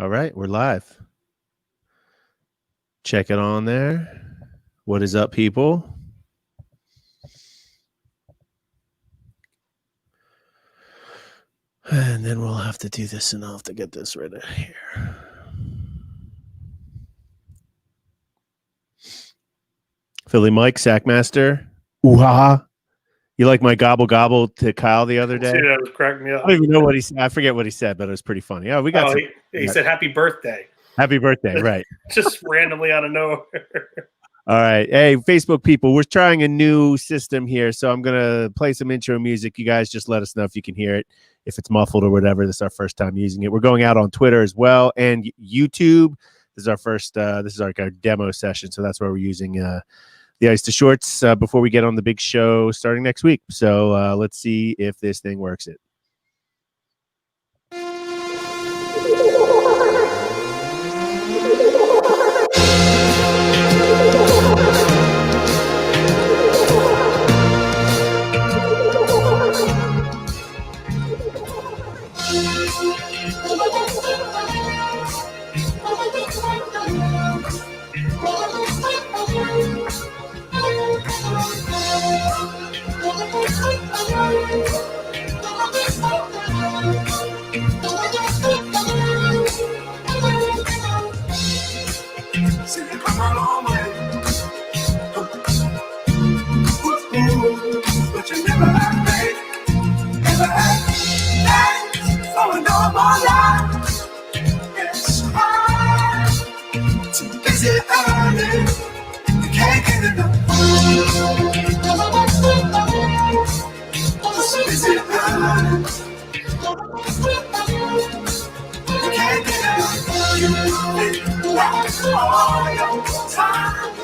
All right, we're live. Check it on there. What is up, people? And then we'll have to do this, and I'll have to get this right here. Philly Mike, Sackmaster. Ooh-ha. You like my gobble gobble to Kyle the other day? Dude, that was cracking me up. I don't even know what he said. I forget what he said, but it was pretty funny. Oh, we got he said happy birthday. Happy birthday, right. Just randomly out of nowhere. All right. Hey, Facebook people, we're trying a new system here, so I'm going to play some intro music. You guys just let us know if you can hear it, if it's muffled or whatever. This is our first time using it. We're going out on Twitter as well and YouTube. This is our first, this is like our demo session, so that's where we're using the Ice to Shorts before we get on the big show starting next week. So let's see if this thing works it.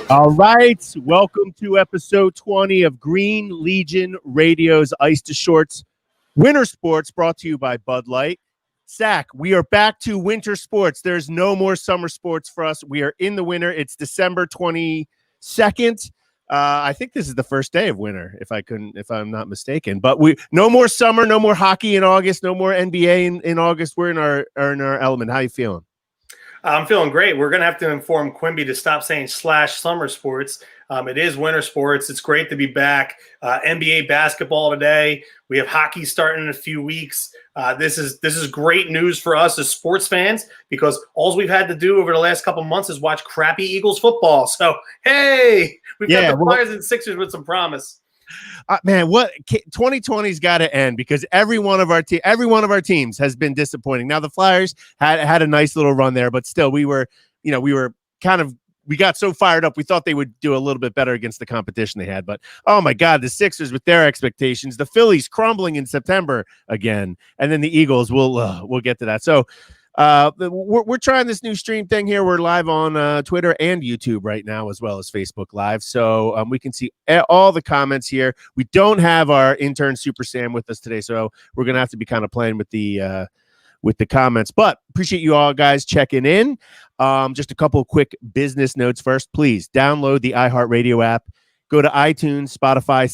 All right, welcome to episode 20 of Green Legion Radio's Ice to Shorts Winter Sports, brought to you by Bud Light. Sack, we are back to winter sports. There's no more summer sports for us. We are in the winter. It's December 22nd. I think this is the first day of winter, if I'm not mistaken. But no more summer, no more hockey in August, no more NBA in August. We're in our element. How you feeling? I'm feeling great. We're going to have to inform Quimby to stop saying /summer sports. It is winter sports. It's great to be back. NBA basketball today. We have hockey starting in a few weeks. This is great news for us as sports fans because all we've had to do over the last couple months is watch crappy Eagles football. So, hey, we've got the Flyers and Sixers with some promise. Man, what 2020's got to end because every one of our teams has been disappointing. Now the Flyers had a nice little run there, but still we got so fired up. We thought they would do a little bit better against the competition they had, but oh my God, the Sixers with their expectations, the Phillies crumbling in September again, and then the Eagles. We'll get to that. So we're trying this new stream thing here. We're live on Twitter and YouTube right now, as well as Facebook Live. So we can see all the comments here. We don't have our intern Super Sam with us today, so we're gonna have to be kind of playing with the comments. But appreciate you all guys checking in. Just a couple of quick business notes first. Please download the iHeartRadio app. Go to iTunes, Spotify,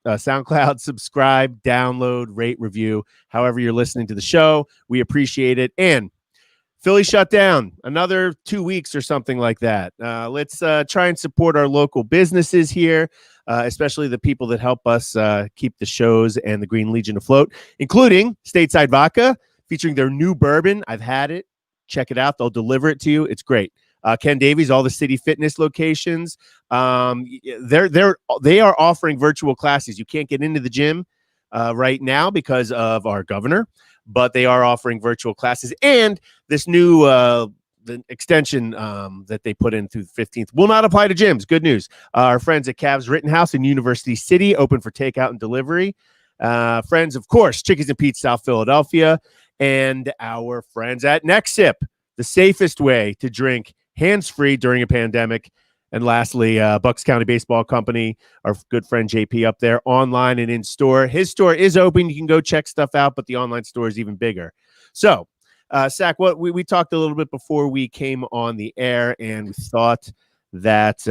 SoundCloud, subscribe, download, rate, review, however you're listening to the show. We appreciate it. And Philly shut down another 2 weeks or something like that. Let's try and support our local businesses here, especially the people that help us keep the shows and the Green Legion afloat, including Stateside Vodka, featuring their new bourbon. I've had it. Check it out. They'll deliver it to you. It's great. Ken Davies, all the City Fitness locations. They are offering virtual classes. You can't get into the gym right now because of our governor, but they are offering virtual classes. And this new the extension that they put in through the 15th will not apply to gyms. Good news. Our friends at Cavs Rittenhouse in University City open for takeout and delivery. Friends, of course, Chickies and Pete's South Philadelphia, and our friends at Next Sip, the safest way to drink hands-free during a pandemic. And lastly, Bucks County Baseball Company, our good friend JP up there, online and in store. His store is open. You can go check stuff out, but the online store is even bigger. So, Sack, what we talked a little bit before we came on the air, and we thought that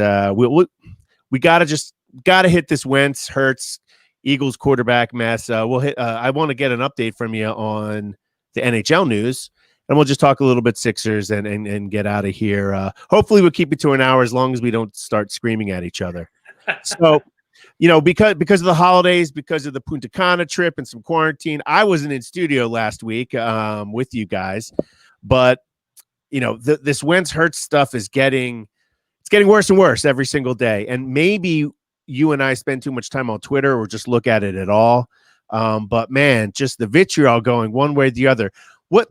we gotta hit this Wentz, Hurts, Eagles quarterback mess. We'll hit. I want to get an update from you on the NHL news. and we'll just talk a little bit Sixers and get out of here. Hopefully we'll keep it to an hour as long as we don't start screaming at each other. So, because of the holidays, because of the Punta Cana trip and some quarantine, I wasn't in studio last week with you guys, but this Wentz Hurts stuff is getting worse and worse every single day. And maybe you and I spend too much time on Twitter or just look at it at all. But man, just the vitriol going one way or the other. What,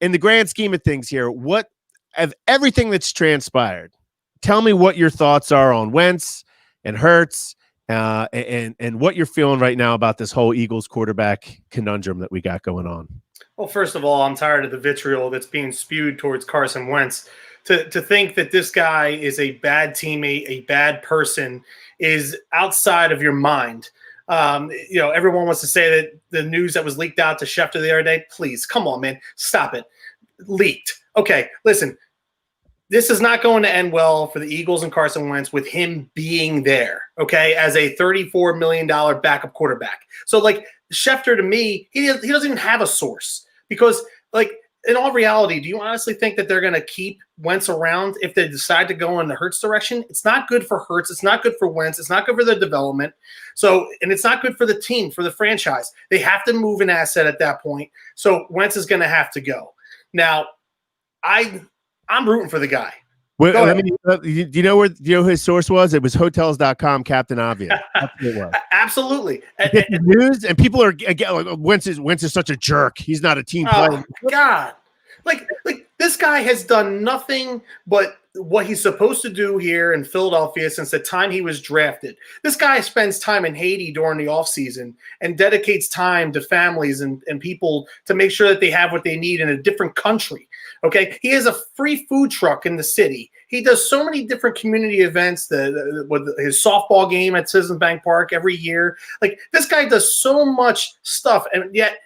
in the grand scheme of things here, what of everything that's transpired, tell me what your thoughts are on Wentz and Hurts, and what you're feeling right now about this whole Eagles quarterback conundrum that we got going on. Well, first of all, I'm tired of the vitriol that's being spewed towards Carson Wentz. To think that this guy is a bad teammate, a bad person, is outside of your mind. Everyone wants to say that the news that was leaked out to Schefter the other day, please, come on, man, stop it. Leaked. Okay, listen. This is not going to end well for the Eagles and Carson Wentz with him being there, okay, as a $34 million backup quarterback. So, Schefter, to me, he doesn't even have a source because, in all reality, do you honestly think that they're going to keep Wentz around if they decide to go in the Hurts direction? It's not good for Hurts. It's not good for Wentz. It's not good for their development. So, and it's not good for the team, for the franchise. They have to move an asset at that point. So, Wentz is going to have to go. Now, I'm rooting for the guy. Well, do you know where his source was? It was hotels.com, Captain Obvious. That's what it was. Absolutely. News, and people are again, Wentz is such a jerk. He's not a team player. Oh, God. Like this guy has done nothing but what he's supposed to do here in Philadelphia since the time he was drafted. This guy spends time in Haiti during the offseason and dedicates time to families and people to make sure that they have what they need in a different country. Okay, he has a free food truck in the city. He does so many different community events, with his softball game at Citizens Bank Park every year. This guy does so much stuff, and yet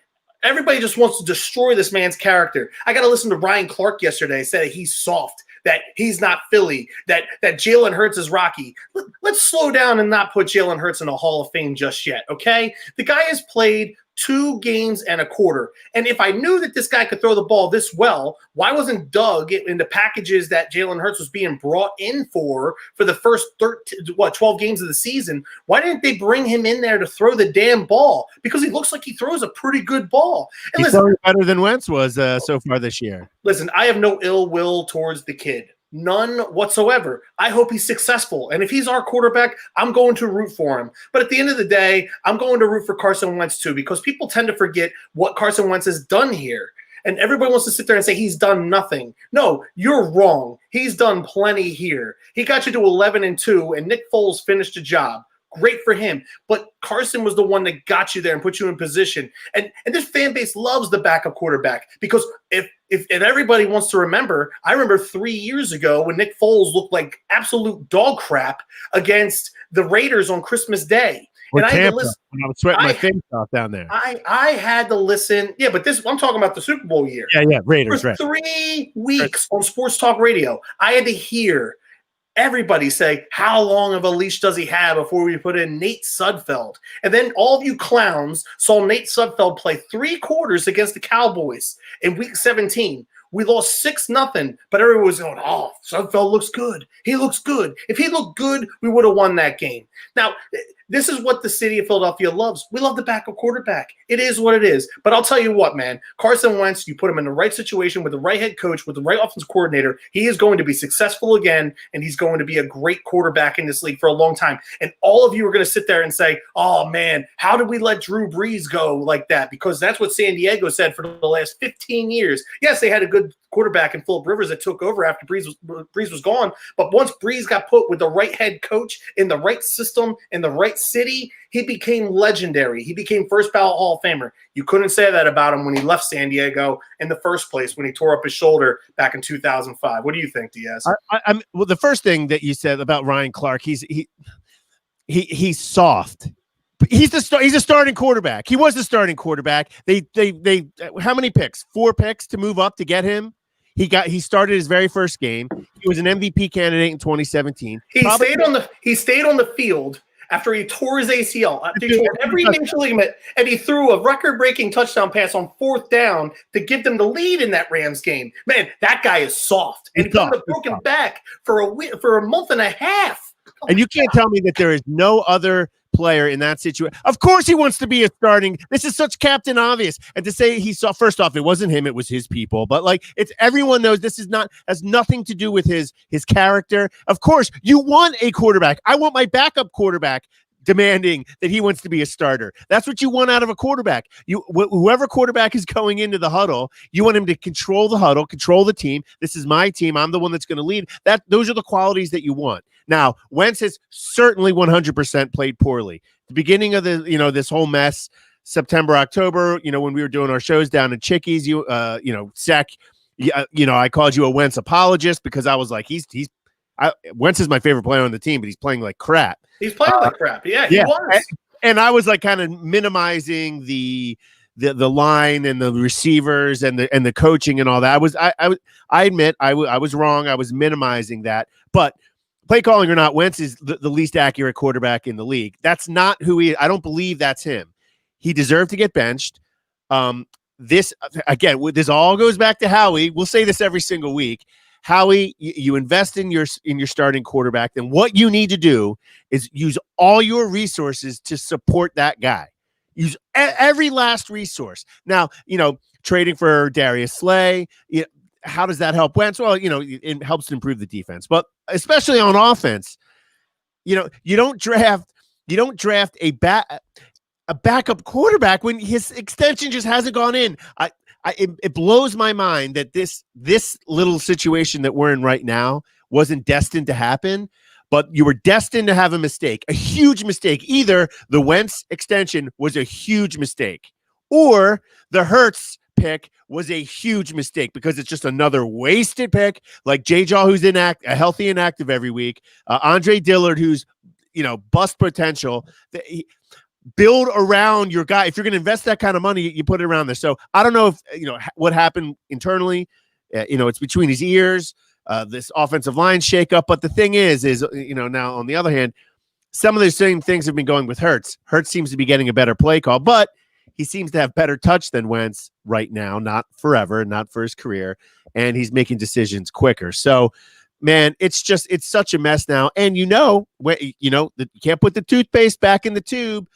everybody just wants to destroy this man's character. I got to listen to Ryan Clark yesterday say that he's soft, that he's not Philly, that Jalen Hurts is Rocky. Let's slow down and not put Jalen Hurts in the Hall of Fame just yet, okay? The guy has played 2 games and a quarter. And if I knew that this guy could throw the ball this well, why wasn't Doug in the packages that Jalen Hurts was being brought in for the first 12 games of the season? Why didn't they bring him in there to throw the damn ball? Because he looks like he throws a pretty good ball. And he's throwing better than Wentz was so far this year. Listen, I have no ill will towards the kid. None whatsoever. I hope he's successful. And if he's our quarterback, I'm going to root for him. But at the end of the day, I'm going to root for Carson Wentz too, because people tend to forget what Carson Wentz has done here. And everybody wants to sit there and say he's done nothing. No, you're wrong. He's done plenty here. He got you to 11-2, and Nick Foles finished the job. Great for him. But Carson was the one that got you there and put you in position. And this fan base loves the backup quarterback, because if everybody wants to remember, I remember 3 years ago when Nick Foles looked like absolute dog crap against the Raiders on Christmas Day. Or and Tampa, I had to listen. When I was sweating my face off down there. I had to listen. Yeah, but I'm talking about the Super Bowl year. Yeah, Raiders. For 3 weeks on Sports Talk Radio, I had to hear everybody say, how long of a leash does he have before we put in Nate Sudfeld? And then all of you clowns saw Nate Sudfeld play 3 quarters against the Cowboys in week 17. We lost 6-0, but everyone was going, oh, Sudfeld looks good. He looks good. If he looked good, we would have won that game. Now, this is what the city of Philadelphia loves. We love the backup quarterback. It is what it is. But I'll tell you what, man, Carson Wentz, you put him in the right situation with the right head coach, with the right offensive coordinator, he is going to be successful again, and he's going to be a great quarterback in this league for a long time. And all of you are going to sit there and say, oh, man, how did we let Drew Brees go like that? Because that's what San Diego said for the last 15 years. Yes, they had a good quarterback in Phillip Rivers that took over after Brees was gone. But once Brees got put with the right head coach in the right system in the right city, he became legendary. He became first ballot Hall of Famer. You couldn't say that about him when he left San Diego in the first place, when he tore up his shoulder back in 2005. What do you think, Diaz? Well, the first thing that you said about Ryan Clark, he's soft. He's a starting quarterback. He was the starting quarterback. They how many picks? 4 picks to move up to get him. He started his very first game. He was an MVP candidate in 2017. He stayed on the field after he tore his ACL, after he tore every major ligament, and he threw a record-breaking touchdown pass on 4th down to give them the lead in that Rams game. Man, that guy is soft. And he put a broken back for a month and a half. And you can't tell me that there is no other player in that situation. Of course he wants to be a starting. This is such Captain Obvious. And to say he saw, first off, it wasn't him, it was his people. But like, it's everyone knows this is not, has nothing to do with his character. Of course, you want a quarterback. I want my backup quarterback demanding that he wants to be a starter. That's what you want out of a quarterback. Whoever quarterback is going into the huddle, you want him to control the huddle, control the team. This is my team. I'm the one that's going to lead. Those are the qualities that you want. Now, Wentz has certainly 100% played poorly. The beginning of the, this whole mess, September, October, when we were doing our shows down in Chickies, Zach, I called you a Wentz apologist because I was like, Wentz is my favorite player on the team, but he's playing like crap. He's playing like crap. Yeah, he was. And I was like kind of minimizing the line and the receivers and the coaching and all that. I admit I was wrong. I was minimizing that. But play calling or not, Wentz is the least accurate quarterback in the league. That's not who he is. I don't believe that's him. He deserved to get benched. This all goes back to Howie. We'll say this every single week. Howie, you invest in your starting quarterback, then what you need to do is use all your resources to support that guy. Use every last resource. Now, trading for Darius Slay, how does that help Wentz? Well, it helps to improve the defense, but especially on offense, you don't draft a backup quarterback when his extension just hasn't gone in. It blows my mind that this little situation that we're in right now wasn't destined to happen, but you were destined to have a mistake, a huge mistake. Either the Wentz extension was a huge mistake, or the Hurts pick was a huge mistake because it's just another wasted pick, like J-Jaw, who's healthy and active every week, Andre Dillard, who's bust potential. Build around your guy. If you're going to invest that kind of money, you put it around there. So I don't know if what happened internally. It's between his ears. This offensive line shakeup. But the thing is now on the other hand, some of the same things have been going with Hurts. Hurts seems to be getting a better play call, but he seems to have better touch than Wentz right now. Not forever, not for his career, and he's making decisions quicker. So, man, it's such a mess now. And you can't put the toothpaste back in the tube.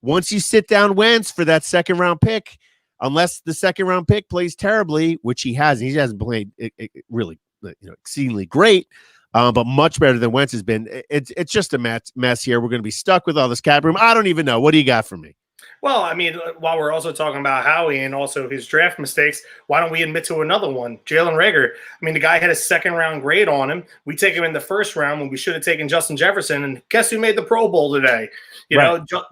Once you sit down Wentz for that second round pick, unless the second round pick plays terribly, which he hasn't played really exceedingly great, but much better than Wentz has been. It's just a mess here. We're going to be stuck with all this cap room. I don't even know. What do you got for me? Well, I mean, while we're also talking about Howie and also his draft mistakes, why don't we admit to another one? Jalen Reagor. I mean, the guy had a second-round grade on him. We take him in the first round when we should have taken Justin Jefferson, and guess who made the Pro Bowl today?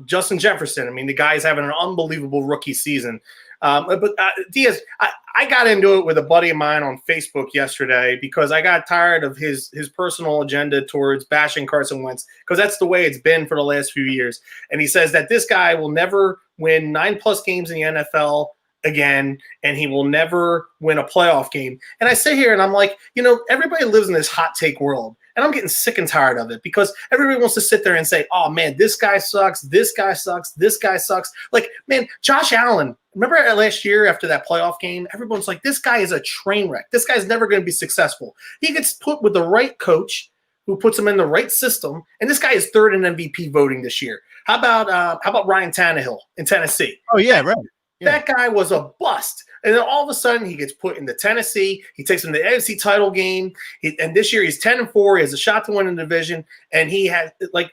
Justin Jefferson. I mean, the guy's having an unbelievable rookie season. But Diaz, I got into it with a buddy of mine on Facebook yesterday because I got tired of his personal agenda towards bashing Carson Wentz, because that's the way it's been for the last few years. And he says that this guy will never win 9+ games in the NFL again, and he will never win a playoff game. And I sit here and I'm like, everybody lives in this hot take world. And I'm getting sick and tired of it because everybody wants to sit there and say, oh, man, this guy sucks. This guy sucks. This guy sucks. Like, man, Josh Allen, remember last year after that playoff game, everyone's like, this guy is a train wreck. This guy's never going to be successful. He gets put with the right coach who puts him in the right system. And this guy is third in MVP voting this year. How about Ryan Tannehill in Tennessee? Oh, yeah, right. Yeah. That guy was a bust. And then all of a sudden he gets put into Tennessee. He takes him to the NFC title game. And this year he's 10-4. He has a shot to win the division. And he has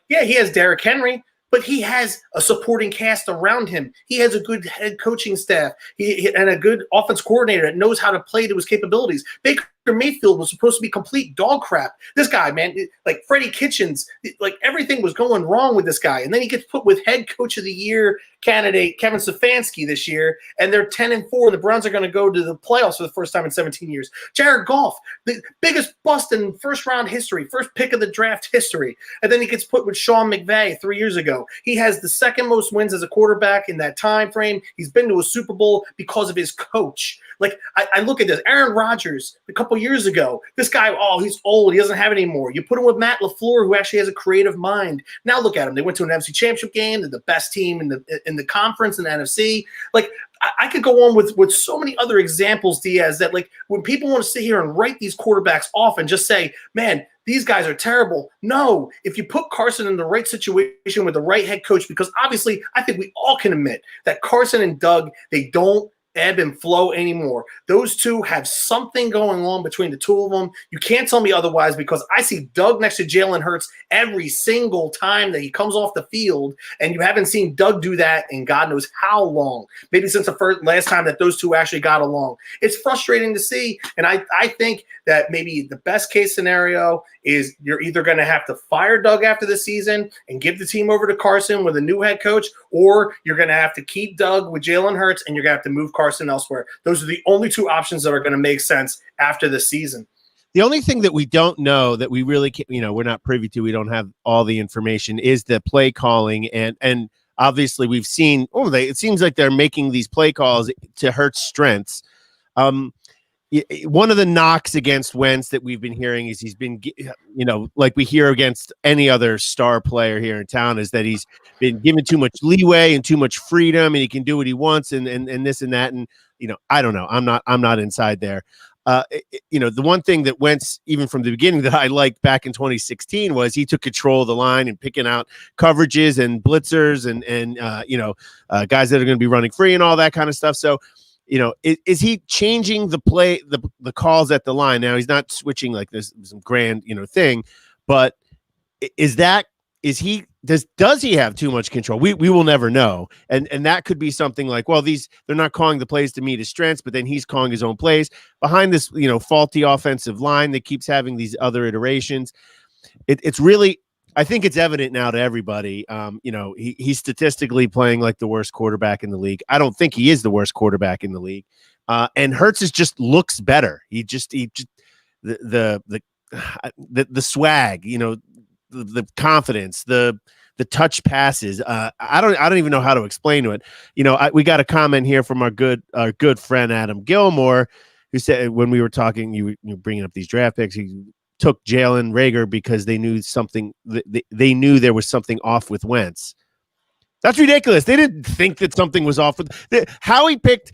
he has Derrick Henry, but he has a supporting cast around him. He has a good head coaching staff and a good offense coordinator that knows how to play to his capabilities. Baker Mayfield was supposed to be complete dog crap. This guy, man, like Freddie Kitchens, like everything was going wrong with this guy. And then he gets put with head coach of the year candidate Kevin Stefanski this year, and they're 10-4. The Browns are going to go to the playoffs for the first time in 17 years. Jared Goff, the biggest bust in first round history, first pick of the draft history. And then he gets put with Sean McVay 3 years ago. He has the second most wins as a quarterback in that time frame. He's been to a Super Bowl because of his coach. Like, I look at this. Aaron Rodgers, a couple years ago. This guy, oh, he's old. He doesn't have it anymore. You put him with Matt LaFleur, who actually has a creative mind. Now look at him. They went to an NFC Championship game. They're the best team in the conference in the NFC. Like, I could go on with so many other examples, Diaz, that like when people want to sit here and write these quarterbacks off and just say, man, these guys are terrible. No, if you put Carson in the right situation with the right head coach, because obviously I think we all can admit that Carson and Doug, they don't ebb and flow anymore. Those two have something going on between the two of them. You can't tell me otherwise, because I see Doug next to Jalen Hurts every single time that he comes off the field, and you haven't seen Doug do that in God knows how long. Maybe since the last time that those two actually got along. It's frustrating to see, and I think that maybe the best case scenario is you're either going to have to fire Doug after the season and give the team over to Carson with a new head coach, or you're going to have to keep Doug with Jalen Hurts and you're going to have to move Carson elsewhere. Those are the only two options that are going to make sense after the season. The only thing that we don't know, that we really can't, we're not privy to, we don't have all the information, is the play calling. And obviously we've seen, it seems like they're making these play calls to Hurts' strengths. One of the knocks against Wentz that we've been hearing is he's been, like we hear against any other star player here in town, is that he's been given too much leeway and too much freedom, and he can do what he wants and this and that. And, I don't know. I'm not inside there. The one thing that Wentz, even from the beginning, that I liked back in 2016 was he took control of the line and picking out coverages and blitzers and guys that are going to be running free and all that kind of stuff. So, is he changing the play, the calls at the line? Now he's not switching like this some grand, thing, but does he have too much control? We will never know. And that could be something like, well, they're not calling the plays to meet his strengths, but then he's calling his own plays behind this, faulty offensive line that keeps having these other iterations. It's really, I think it's evident now to everybody. He's statistically playing like the worst quarterback in the league. I don't think he is the worst quarterback in the league. And Hurts just looks better. He just the swag, the confidence, the touch passes. I don't even know how to explain to it. We got a comment here from our good friend Adam Gilmore, who said, when we were talking, you were bringing up these draft picks, he took Jalen Reagor because they knew something. They knew there was something off with Wentz. That's ridiculous. They didn't think that something was off with how he picked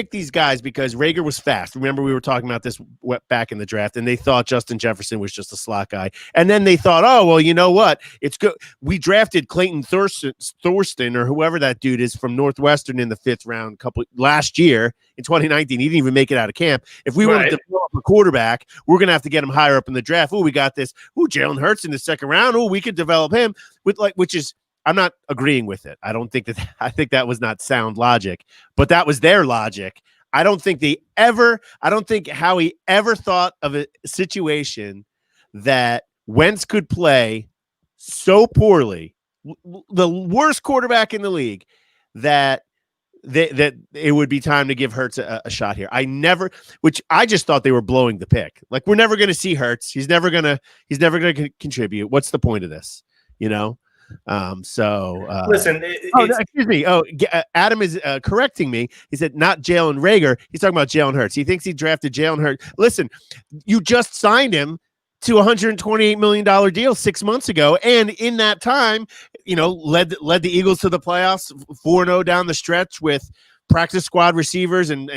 these guys, because Reagor was fast. Remember, we were talking about this back in the draft, and they thought Justin Jefferson was just a slot guy. And then they thought, oh, well, you know what? It's good. We drafted Clayton Thurston or whoever that dude is from Northwestern in the 5th round last year in 2019. He didn't even make it out of camp. If we want to develop a quarterback, we're going to have to get him higher up in the draft. Oh, we got this. Oh, Jalen Hurts in the 2nd round. Oh, we could develop him which is, I'm not agreeing with it. I think that was not sound logic, but that was their logic. I don't think Howie ever thought of a situation that Wentz could play so poorly, the worst quarterback in the league, that it would be time to give Hurts a shot here. Which I just thought they were blowing the pick. Like, we're never going to see Hurts. He's never going to contribute. What's the point of this? Listen, excuse me. Adam is correcting me. He said not Jalen Reagor. He's talking about Jalen Hurts. He thinks he drafted Jalen Hurts. Listen, you just signed him to a $128 million deal 6 months ago, and in that time, led the Eagles to the playoffs 4-0 down the stretch with practice squad receivers and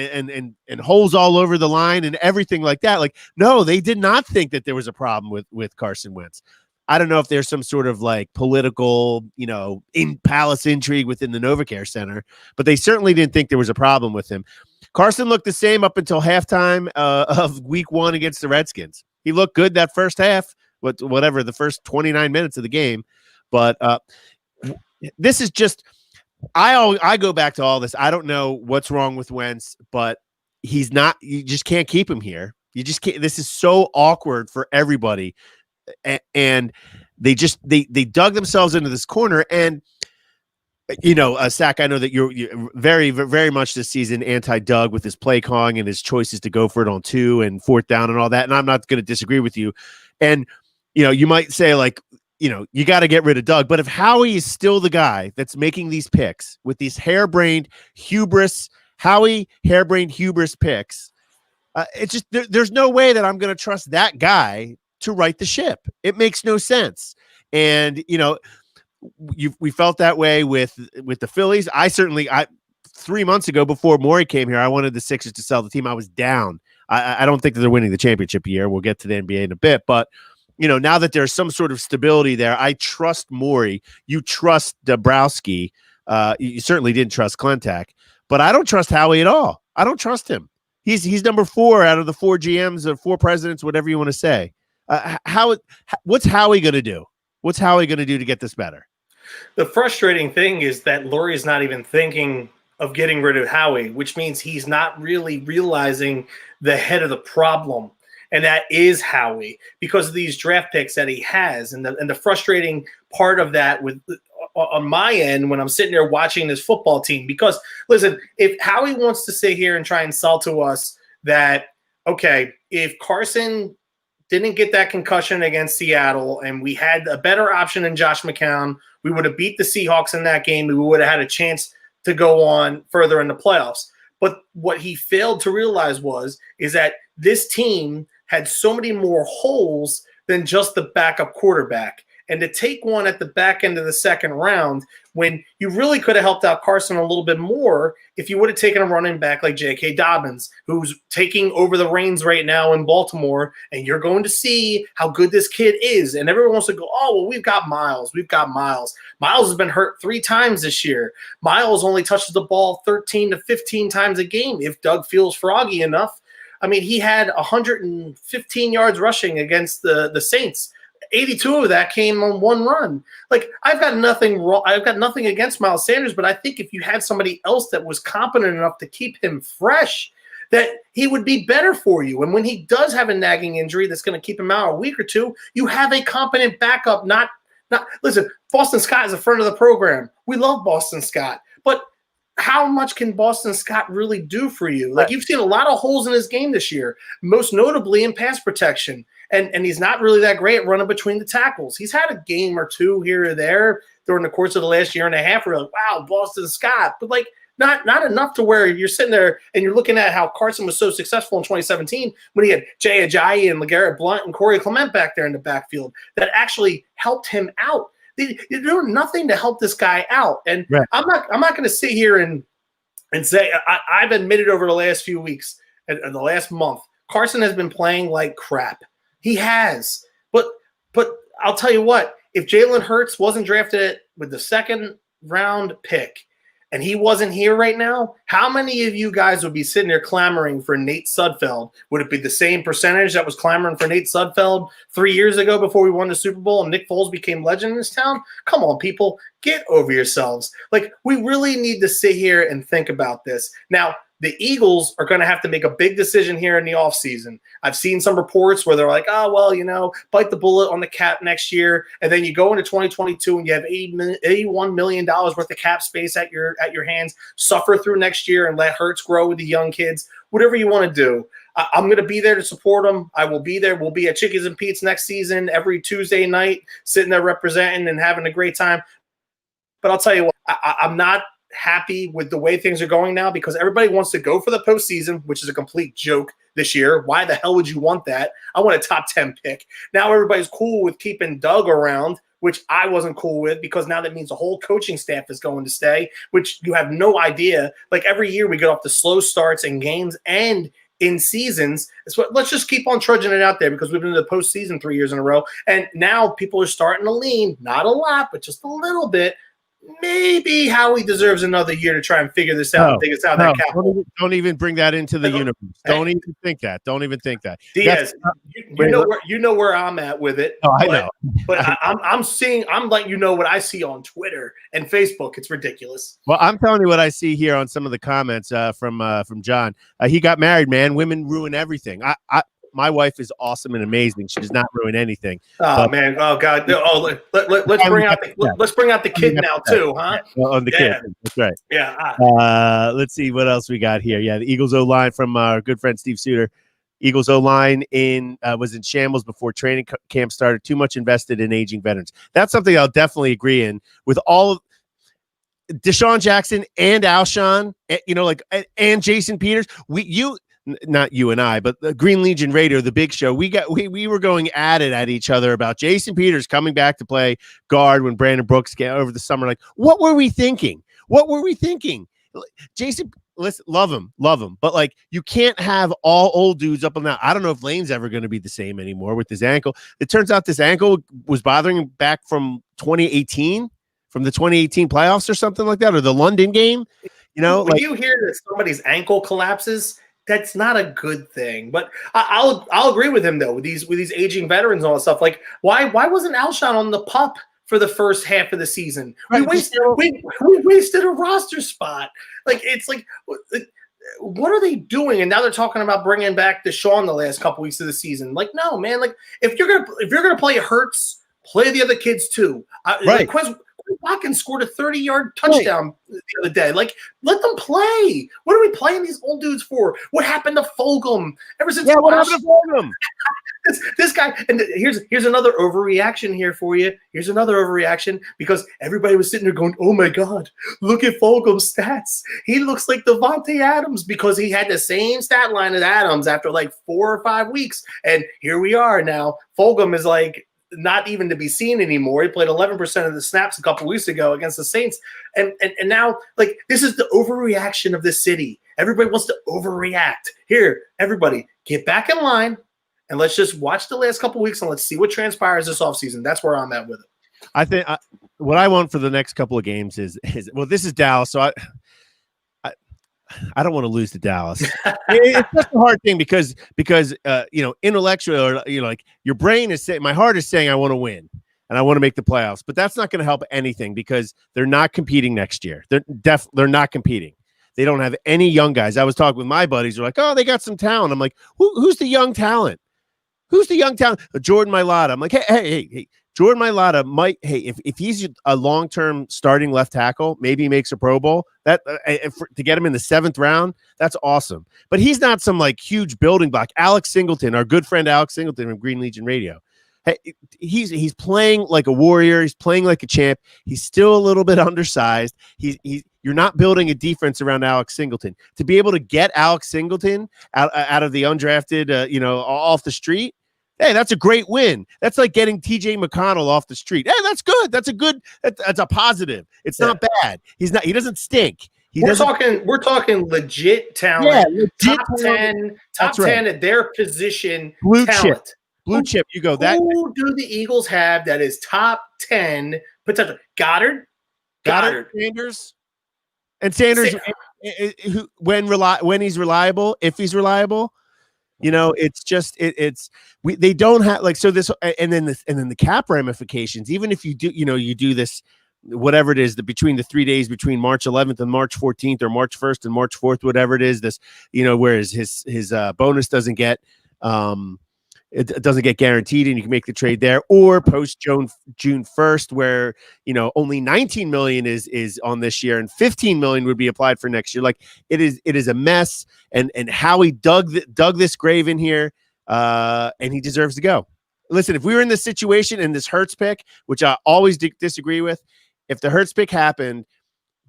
holes all over the line and everything like that. Like, no, they did not think that there was a problem with Carson Wentz. I don't know if there's some sort of like political, in palace intrigue within the NovaCare Center, but they certainly didn't think there was a problem with him. Carson looked the same up until halftime of week 1 against the Redskins. He looked good that first half, whatever, the first 29 minutes of the game. But this is just, I go back to all this. I don't know what's wrong with Wentz, but you just can't keep him here. You just can't. This is so awkward for everybody. And they dug themselves into this corner. And Sack, I know that you're very, very much this season anti-Doug with his play calling and his choices to go for it on 2 and 4th down and all that, and I'm not going to disagree with you. And you might say, like, you got to get rid of Doug, but if Howie is still the guy that's making these picks with these harebrained hubris picks, It's just there's no way that I'm going to trust that guy to right the ship. It makes no sense. And we felt that way with the Phillies. I 3 months ago, before Morey came here, I wanted the Sixers to sell the team. I was down. I don't think that they're winning the championship year. We'll get to the NBA in a bit, but now that there's some sort of stability there, I trust Morey. You trust Dabrowski. You certainly didn't trust Klentak, but I don't trust Howie at all. I don't trust him. He's number 4 out of the 4 GMs or 4 presidents, whatever you want to say. What's Howie going to do? What's Howie going to do to get this better? The frustrating thing is that Lurie is not even thinking of getting rid of Howie, which means he's not really realizing the head of the problem. And that is Howie, because of these draft picks that he has. And the frustrating part of that on my end, when I'm sitting there watching this football team, because listen, if Howie wants to sit here and try and sell to us that, okay, if Carson didn't get that concussion against Seattle and we had a better option than Josh McCown, we would have beat the Seahawks in that game. We would have had a chance to go on further in the playoffs. But what he failed to realize is that this team had so many more holes than just the backup quarterback. And to take one at the back end of the second round, when you really could have helped out Carson a little bit more if you would have taken a running back like J.K. Dobbins, who's taking over the reins right now in Baltimore, and you're going to see how good this kid is. And everyone wants to go, oh, well, we've got Miles. We've got Miles. Miles has been hurt 3 times this year. Miles only touches the ball 13 to 15 times a game if Doug feels froggy enough. I mean, he had 115 yards rushing against the Saints. 82 of that came on one run. Like, I've got nothing wrong. I've got nothing against Miles Sanders, but I think if you had somebody else that was competent enough to keep him fresh, that he would be better for you. And when he does have a nagging injury that's going to keep him out a week or two, you have a competent backup. Not listen, Boston Scott is a friend of the program. We love Boston Scott, but how much can Boston Scott really do for you? Like, you've seen a lot of holes in his game this year, most notably in pass protection. And he's not really that great at running between the tackles. He's had a game or two here or there during the course of the last year and a half where you're like, wow, Boston Scott. But, like, not enough to where you're sitting there and you're looking at how Carson was so successful in 2017 when he had Jay Ajayi and LeGarrette Blount and Corey Clement back there in the backfield that actually helped him out. You're doing nothing to help this guy out. And right. I'm not going to sit here and say I've admitted over the last few weeks and the last month, Carson has been playing like crap. He has. But I'll tell you what, if Jalen Hurts wasn't drafted with the second round pick and he wasn't here right now, how many of you guys would be sitting there clamoring for Nate Sudfeld? Would it be the same percentage that was clamoring for Nate Sudfeld 3 years ago before we won the Super Bowl and Nick Foles became legend in this town? Come on, people, get over yourselves. Like, we really need to sit here and think about this. Now, the Eagles are going to have to make a big decision here in the offseason. I've seen some reports where they're like, oh, well, bite the bullet on the cap next year. And then you go into 2022 and you have $81 million worth of cap space at your hands. Suffer through next year and let Hurts grow with the young kids. Whatever you want to do. I'm going to be there to support them. I will be there. We'll be at Chickies and Pete's next season every Tuesday night, sitting there representing and having a great time. But I'll tell you what, I'm not happy with the way things are going now because everybody wants to go for the postseason, which is a complete joke this year. Why the hell would you want that? I want a top 10 pick. Now everybody's cool with keeping Doug around, which I wasn't cool with because now that means the whole coaching staff is going to stay, which you have no idea. Like, every year we get off the slow starts in games and in seasons. So let's just keep on trudging it out there because we've been in the postseason 3 years in a row. And now people are starting to lean, not a lot, but just a little bit. Maybe Howie deserves another year to try and figure this out and figure this out. Don't even bring that into the universe. Don't even think that. Don't even think that. Diaz, you know where I'm at with it. Oh, I know. But I'm letting you know what I see on Twitter and Facebook. It's ridiculous. Well, I'm telling you what I see here on some of the comments from John. He got married, man. Women ruin everything. My wife is awesome and amazing. She does not ruin anything. Oh, man! Oh, God! Oh, let's bring out the kid now too, huh? On the kid. That's right. Yeah. Let's see what else we got here. Yeah, the Eagles O-line from our good friend Steve Suter. Eagles O-line was in shambles before training camp started. Too much invested in aging veterans. That's something I'll definitely agree in with all of Deshaun Jackson and Alshon. And Jason Peters. not you and I, but the Green Legion Radio, the big show, we were going at it at each other about Jason Peters coming back to play guard when Brandon Brooks came over the summer. Like, what were we thinking? What were we thinking? Jason, listen, love him, but like, you can't have all old dudes up on that. I don't know if Lane's ever going to be the same anymore with his ankle. It turns out this ankle was bothering him back from 2018, from the 2018 playoffs or something like that, or the London game. You know, when you hear that somebody's ankle collapses, that's not a good thing. But I'll agree with him though, with these aging veterans and all that stuff. Like, why wasn't Alshon on the pup for the first half of the season? Right. We wasted a roster spot. Like, it's like, what are they doing? And now they're talking about bringing back Deshaun the last couple weeks of the season. Like, no, man. Like, if you're gonna play Hurts, play the other kids too. Right. Quez Watkins scored a 30-yard touchdown the other day. Like, let them play. What are we playing these old dudes for? What happened to Fulgham? Ever since what happened to Fulgham? This guy, and here's another overreaction here for you. Here's another overreaction because everybody was sitting there going, "Oh my God, look at Fulgham's stats. He looks like Devontae Adams," because he had the same stat line as Adams after like 4 or 5 weeks. And here we are now. Fulgham is like not even to be seen anymore. He played 11% of the snaps a couple weeks ago against the Saints. And now, like, this is the overreaction of this city. Everybody wants to overreact. Here, everybody, get back in line and let's just watch the last couple weeks and let's see what transpires this offseason. That's where I'm at with it. I think what I want for the next couple of games is well, this is Dallas, so I don't want to lose to Dallas. It's just a hard thing because intellectually, or like, your brain is saying, my heart is saying I want to win and I want to make the playoffs, but that's not going to help anything because they're not competing next year. They're not competing. They don't have any young guys. I was talking with my buddies. They're like, "Oh, they got some talent." I'm like, "Who's the young talent? Who's the young talent?" Jordan Mailata. I'm like, hey. Jordan Mailata might, if he's a long-term starting left tackle, maybe he makes a Pro Bowl. That to get him in the 7th round, that's awesome. But he's not some like huge building block. Alex Singleton, our good friend Alex Singleton from Green Legion Radio. Hey, he's playing like a warrior. He's playing like a champ. He's still a little bit undersized. You're not building a defense around Alex Singleton. To be able to get Alex Singleton out of the undrafted, off the street. Hey, that's a great win. That's like getting TJ McConnell off the street. Hey, that's good. That's a positive. It's not bad. He doesn't stink. We're talking legit talent. Yeah, top 10 at their position. Blue talent. Chip. Blue chip. You go that. Who do the Eagles have that is top 10 potential? Goddard, Sanders, when he's reliable, if he's reliable. It's just they don't have like, so this, and then the cap ramifications. Even if you do, you do this, whatever it is, between the 3 days between March 11th and March 14th, or March 1st and March 4th, whatever it is, this, whereas his bonus doesn't get it doesn't get guaranteed, and you can make the trade there, or post June 1st, where only 19 million is on this year, and 15 million would be applied for next year. Like, it is a mess, and Howie dug this grave in here, and he deserves to go. Listen, if we were in this situation, in this Hurts pick, which I always disagree with, if the Hurts pick happened,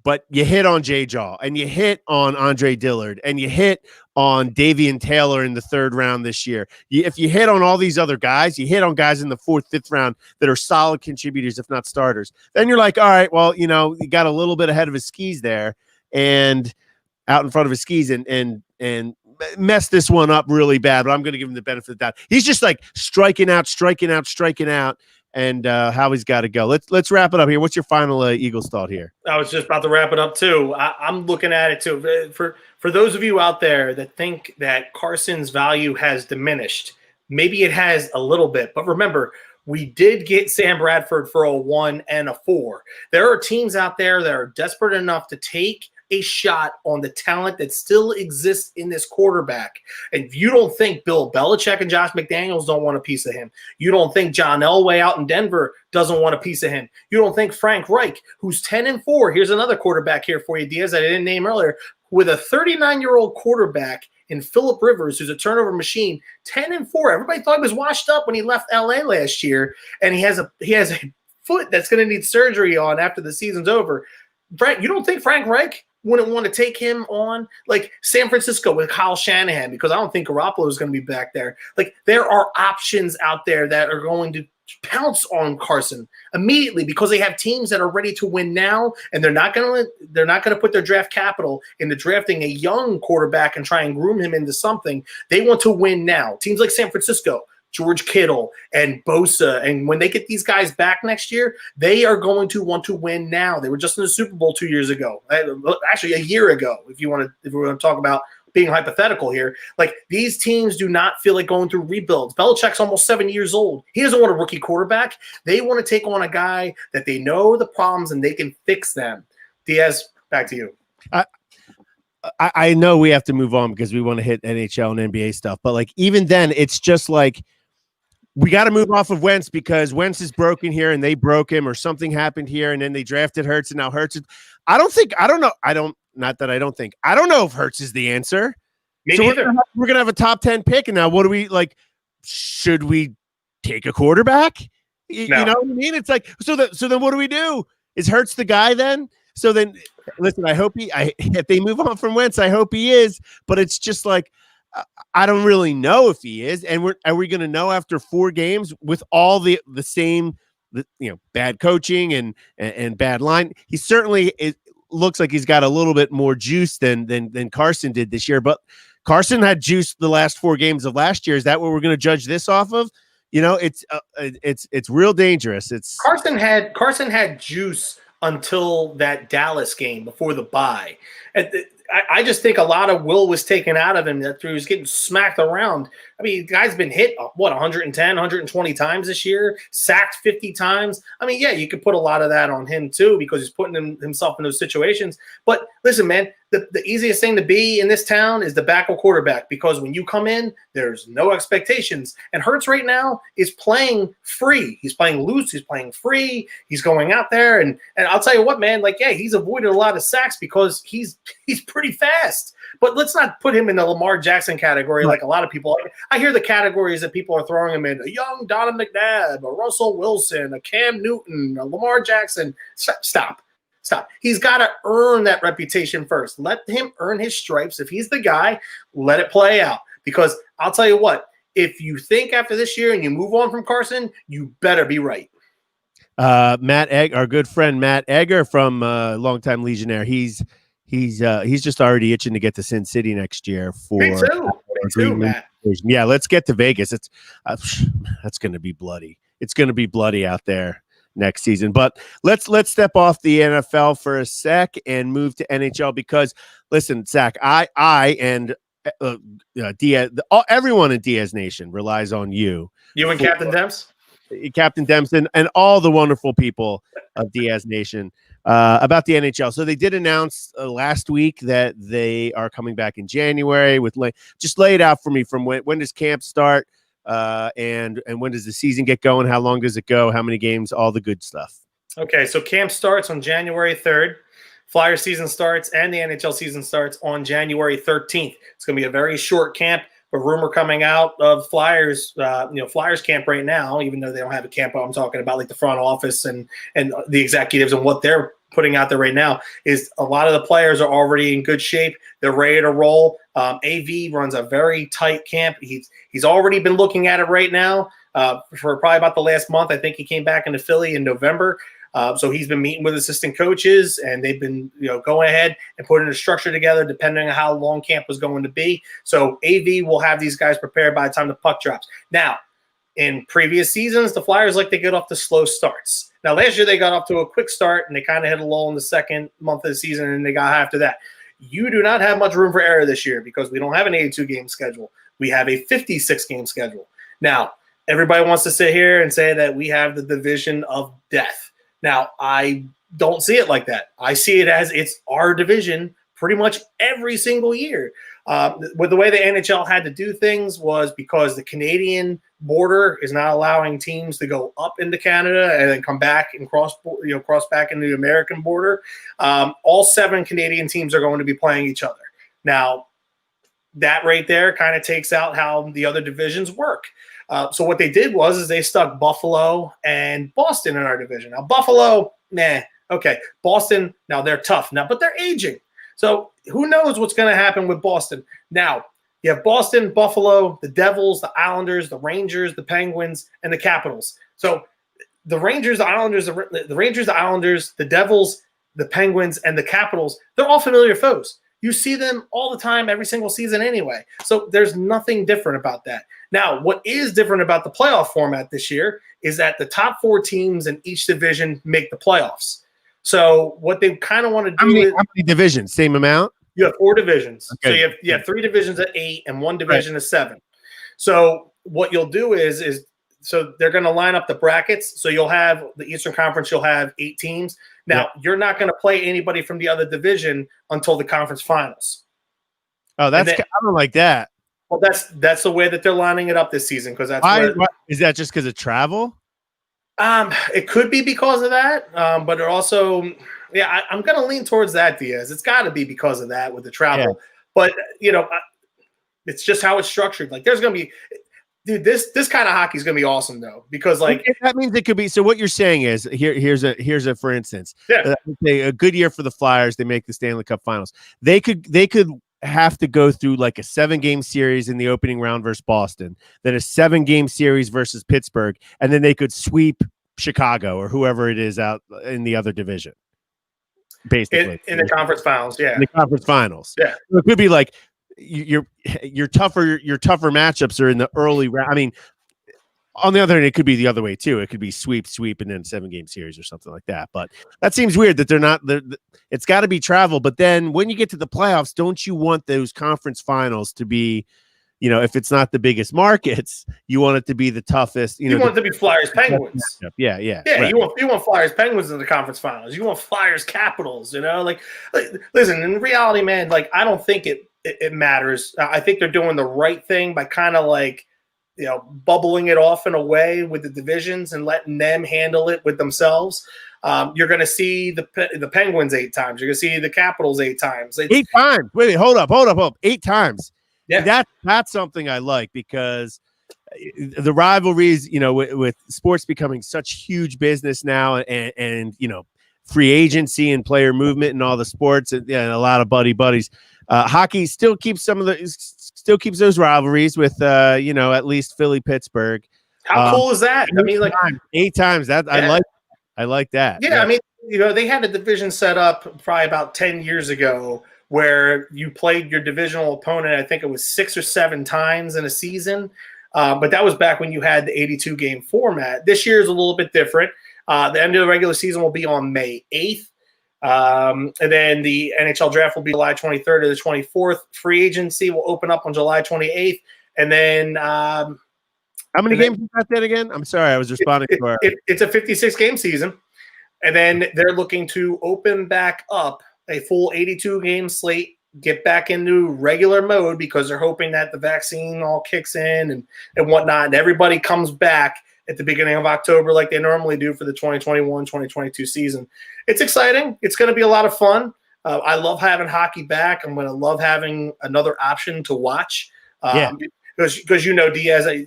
but you hit on Jay Jaw, and you hit on Andre Dillard, and you hit on Davian Taylor in the 3rd round this year. If you hit on all these other guys, you hit on guys in the 4th, 5th round that are solid contributors, if not starters. Then you're like, all right, well, you got a little bit ahead of his skis there, and out in front of his skis, and messed this one up really bad. But I'm going to give him the benefit of the doubt. He's just like striking out. And how he's got to go. Let's wrap it up here. What's your final Eagles thought here? I was just about to wrap it up too. I'm looking at it too. For those of you out there that think that Carson's value has diminished, maybe it has a little bit. But remember, we did get Sam Bradford for a 1 and a 4. There are teams out there that are desperate enough to take a shot on the talent that still exists in this quarterback. And if you don't think Bill Belichick and Josh McDaniels don't want a piece of him, you don't think John Elway out in Denver doesn't want a piece of him, you don't think Frank Reich, who's 10 and 4, here's another quarterback here for you, Diaz, that I didn't name earlier, with a 39-year-old quarterback in Phillip Rivers, who's a turnover machine, 10 and 4. Everybody thought he was washed up when he left LA last year, and he has a foot that's going to need surgery on after the season's over. Frank, you don't think Frank Reich wouldn't want to take him on. Like San Francisco with Kyle Shanahan, because I don't think Garoppolo is going to be back there. Like there are options out there that are going to pounce on Carson immediately because they have teams that are ready to win now, and they're not going to put their draft capital into drafting a young quarterback and try and groom him into something. They want to win now. Teams like San Francisco, George Kittle and Bosa, and when they get these guys back next year, they are going to want to win now. They were just in the Super Bowl 2 years ago, actually a year ago. If we want to talk about being hypothetical here, like these teams do not feel like going through rebuilds. Belichick's almost 7 years old. He doesn't want a rookie quarterback. They want to take on a guy that they know the problems and they can fix them. Diaz, back to you. I know we have to move on because we want to hit NHL and NBA stuff, but like even then, it's just like we got to move off of Wentz because Wentz is broken here and they broke him, or something happened here and then they drafted Hurts and now Hurts is. I don't know if Hurts is the answer. Maybe so we're gonna have a top 10 pick, and now what do we like? Should we take a quarterback? No. You know what I mean? It's like so then what do we do? Is Hurts the guy then? So then listen, if they move on from Wentz, I hope he is, but it's just like I don't really know if he is, and are we going to know after 4 games with all the same, bad coaching and bad line? He certainly looks like he's got a little bit more juice than Carson did this year, but Carson had juice the last 4 games of last year. Is that what we're going to judge this off of? It's real dangerous. Carson had juice until that Dallas game before the bye. I just think a lot of will was taken out of him that he was getting smacked around. I mean, the guy's been hit, 110, 120 times this year, sacked 50 times. I mean, yeah, you could put a lot of that on him too because he's putting himself in those situations. But listen, man, the easiest thing to be in this town is the backup quarterback because when you come in, there's no expectations. And Hurts right now is playing free. He's playing loose. He's playing free. He's going out there. And I'll tell you what, man, like, yeah, he's avoided a lot of sacks because he's pretty fast. But let's not put him in the Lamar Jackson category like a lot of people. I hear the categories that people are throwing him in: a young Donovan McNabb, a Russell Wilson, a Cam Newton, a Lamar Jackson. Stop. He's got to earn that reputation first. Let him earn his stripes. If he's the guy, let it play out. Because I'll tell you what, if you think after this year and you move on from Carson, you better be right. Our good friend Matt Egger from longtime Legionnaire, he's just already itching to get to Sin City next year for. Me too, Matt. Yeah, let's get to Vegas. It's that's going to be bloody. It's going to be bloody out there next season. But let's step off the NFL for a sec and move to NHL because listen, Zach, I and Diaz, everyone in Diaz Nation relies on you. You and Captain Demps? Captain Dempson and all the wonderful people of Diaz Nation about the NHL. So they did announce last week that they are coming back in January. Just lay it out for me from when does camp start and when does the season get going? How long does it go? How many games? All the good stuff. Okay, so camp starts on January 3rd. Flyer season starts and the NHL season starts on January 13th. It's going to be a very short camp. A rumor coming out of Flyers, Flyers camp right now, even though they don't have a camp, I'm talking about like the front office and the executives and what they're putting out there right now is a lot of the players are already in good shape. They're ready to roll. AV runs a very tight camp. He's already been looking at it right now for probably about the last month. I think he came back into Philly in November. So he's been meeting with assistant coaches, and they've been, going ahead and putting a structure together depending on how long camp was going to be. So AV will have these guys prepared by the time the puck drops. Now, in previous seasons, the Flyers like to get off the slow starts. Now, last year they got off to a quick start, and they kind of hit a lull in the second month of the season, and they got after that. You do not have much room for error this year because we don't have an 82-game schedule. We have a 56-game schedule. Now, everybody wants to sit here and say that we have the division of death. Now, I don't see it like that. I see it as it's our division pretty much every single year. With the way the NHL had to do things was because the Canadian border is not allowing teams to go up into Canada and then come back and cross back into the American border. All 7 Canadian teams are going to be playing each other. Now, that right there kind of takes out how the other divisions work. So what they did was they stuck Buffalo and Boston in our division. Now, Buffalo, okay. Boston, now they're tough now, but they're aging. So who knows what's going to happen with Boston? Now, you have Boston, Buffalo, the Devils, the Islanders, the Rangers, the Penguins, and the Capitals. So the Rangers, the Islanders, the Rangers, the Islanders, the Devils, the Penguins, and the Capitals, they're all familiar foes. You see them all the time, every single season anyway. So there's nothing different about that. Now, what is different about the playoff format this year is that the top 4 teams in each division make the playoffs. So what they kind of want to do how many divisions? Same amount? You have 4 divisions. Okay. So you have 3 divisions at 8 and 1 division at 7. So what you'll do is so they're going to line up the brackets. So you'll have the Eastern Conference, you'll have 8 teams. Now, you're not going to play anybody from the other division until the conference finals. Oh, I don't like that. Well, that's the way that they're lining it up this season, because that's why is that just because of travel? It could be because of that, but it also, I'm going to lean towards that, Diaz. It's got to be because of that with the travel. Yeah. But it's just how it's structured. Like, there's going to be. Dude, this kind of hockey is going to be awesome, though, because that means it could be. So what you're saying is here's a for instance, a good year for the Flyers. They make the Stanley Cup Finals. They could have to go through like a 7-game series in the opening round versus Boston, then a 7-game series versus Pittsburgh, and then they could sweep Chicago or whoever it is out in the other division. Basically, in the conference finals, in the conference finals, So it could be like. Your tougher matchups are in the early round. I mean, on the other hand, it could be the other way too. It could be sweep, and then 7-game series or something like that. But that seems weird that they're not. It's got to be travel. But then when you get to the playoffs, don't you want those conference finals to be, if it's not the biggest markets, you want it to be the toughest. You want it to be Flyers Penguins. Yeah. Right. You want Flyers Penguins in the conference finals. You want Flyers Capitals. Listen. In reality, man, I don't think it matters. I think they're doing the right thing by kind of bubbling it off in a way with the divisions and letting them handle it with themselves. You're going to see the Penguins 8 times. You're going to see the Capitals 8 times. 8 times. Wait, hold up. 8 times. Yeah, that's something I like, because the rivalries, with sports becoming such huge business now, and free agency and player movement and all the sports, and a lot of buddies. Hockey still keeps those rivalries with at least Philly, Pittsburgh. How cool is that? I mean, 8 times. That I like that. Yeah, I mean, they had a division set up probably about 10 years ago where you played your divisional opponent. I think it was 6 or 7 times in a season, but that was back when you had the 82-game format. This year is a little bit different. The end of the regular season will be on May 8th. And then the NHL draft will be July 23rd to the 24th. Free agency will open up on July 28th. And then how many games you got that again? I'm sorry, I was responding to it's a 56-game season. And then they're looking to open back up a full 82-game slate, get back into regular mode, because they're hoping that the vaccine all kicks in and whatnot, and everybody comes back at the beginning of October like they normally do for the 2021-2022 season. It's exciting. It's going to be a lot of fun. I love having hockey back. I'm going to love having another option to watch. Because Diaz,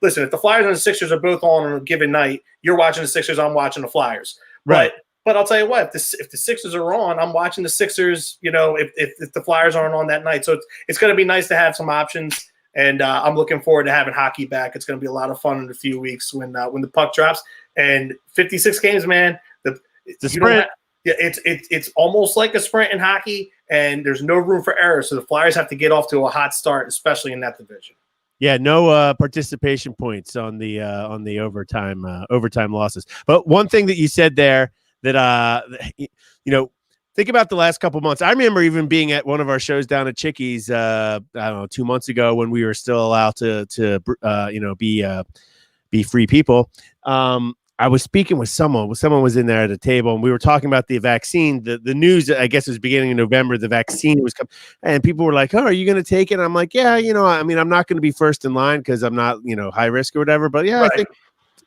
listen, if the Flyers and the Sixers are both on a given night, you're watching the Sixers, I'm watching the Flyers. Right. But I'll tell you what, if the Sixers are on, I'm watching the Sixers, if the Flyers aren't on that night. So it's going to be nice to have some options. And I'm looking forward to having hockey back. It's going to be a lot of fun in a few weeks when the puck drops. And 56 games, man. The sprint. It's almost like a sprint in hockey, and there's no room for error. So the Flyers have to get off to a hot start, especially in that division. Yeah, no participation points on the overtime losses. But one thing that you said there that think about the last couple months. I remember even being at one of our shows down at Chickies, I don't know, 2 months ago, when we were still allowed to be free people. I was speaking with someone. Someone was in there at a table, and we were talking about the vaccine. The news, I guess, was beginning of November. The vaccine was coming, and people were like, "Oh, are you going to take it?" And I'm like, "Yeah, I mean, I'm not going to be first in line because I'm not, high risk or whatever. But yeah, right. I think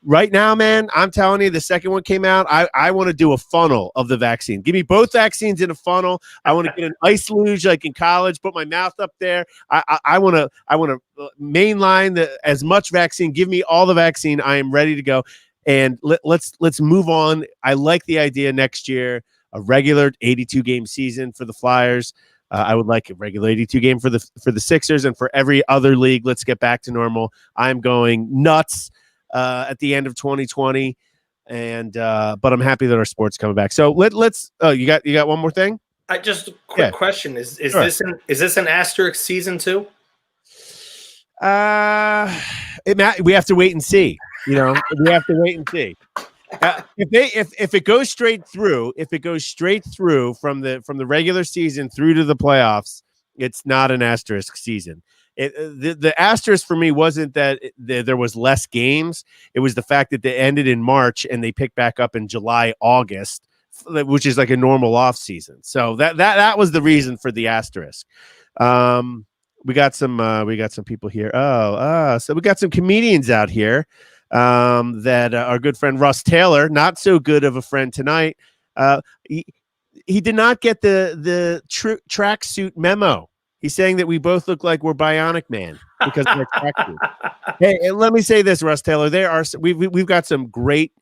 right now, man, I'm telling you, the second one came out. I want to do a funnel of the vaccine. Give me both vaccines in a funnel. I want to get an ice luge like in college. Put my mouth up there. I want to mainline as much vaccine. Give me all the vaccine. I am ready to go." And let's move on. I like the idea next year a regular 82 game season for the Flyers. I would like a regular 82 game for the Sixers, and for every other league. Let's get back to normal. I'm going nuts at the end of 2020, and but I'm happy that our sport's coming back. So let's. Oh, you got one more thing? I just a quick question: Is Sure. this an asterisk season 2? We have to wait and see. We have to wait and see. If it goes straight through, from the regular season through to the playoffs, it's not an asterisk season. The asterisk for me wasn't that there was less games. It was the fact that they ended in March and they picked back up in July, August, which is like a normal off season. So that was the reason for the asterisk. We got some people here. So we got some comedians out here. That our good friend Russ Taylor, not so good of a friend tonight. He did not get the tracksuit memo. He's saying that we both look like we're Bionic Man because of our tracksuit. Hey, let me say this, Russ Taylor. We've got some great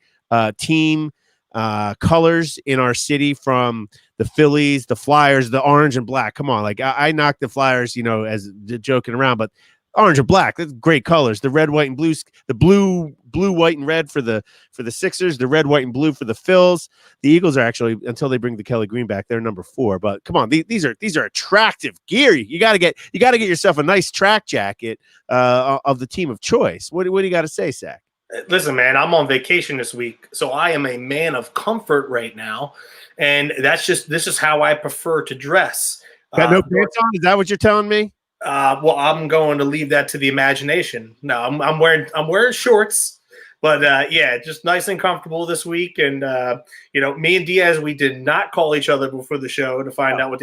team colors in our city, from the Phillies, the Flyers, the orange and black. Come on, like I knocked the Flyers, as joking around, but orange and black, that's great colors. The red, white, and blue, the blue, white, and red for the Sixers, the red, white, and blue for the Phils. The Eagles are actually, until they bring the Kelly Green back, they're number 4. But come on, these are attractive gear. You got to get yourself a nice track jacket of the team of choice. What do you got to say, Zach? Listen, man, I'm on vacation this week, so I am a man of comfort right now, and this is how I prefer to dress. Got no pants on? Is that what you're telling me? Well, I'm going to leave that to the imagination. No, I'm wearing shorts, but yeah, just nice and comfortable this week. And me and Diaz, we did not call each other before the show to find out what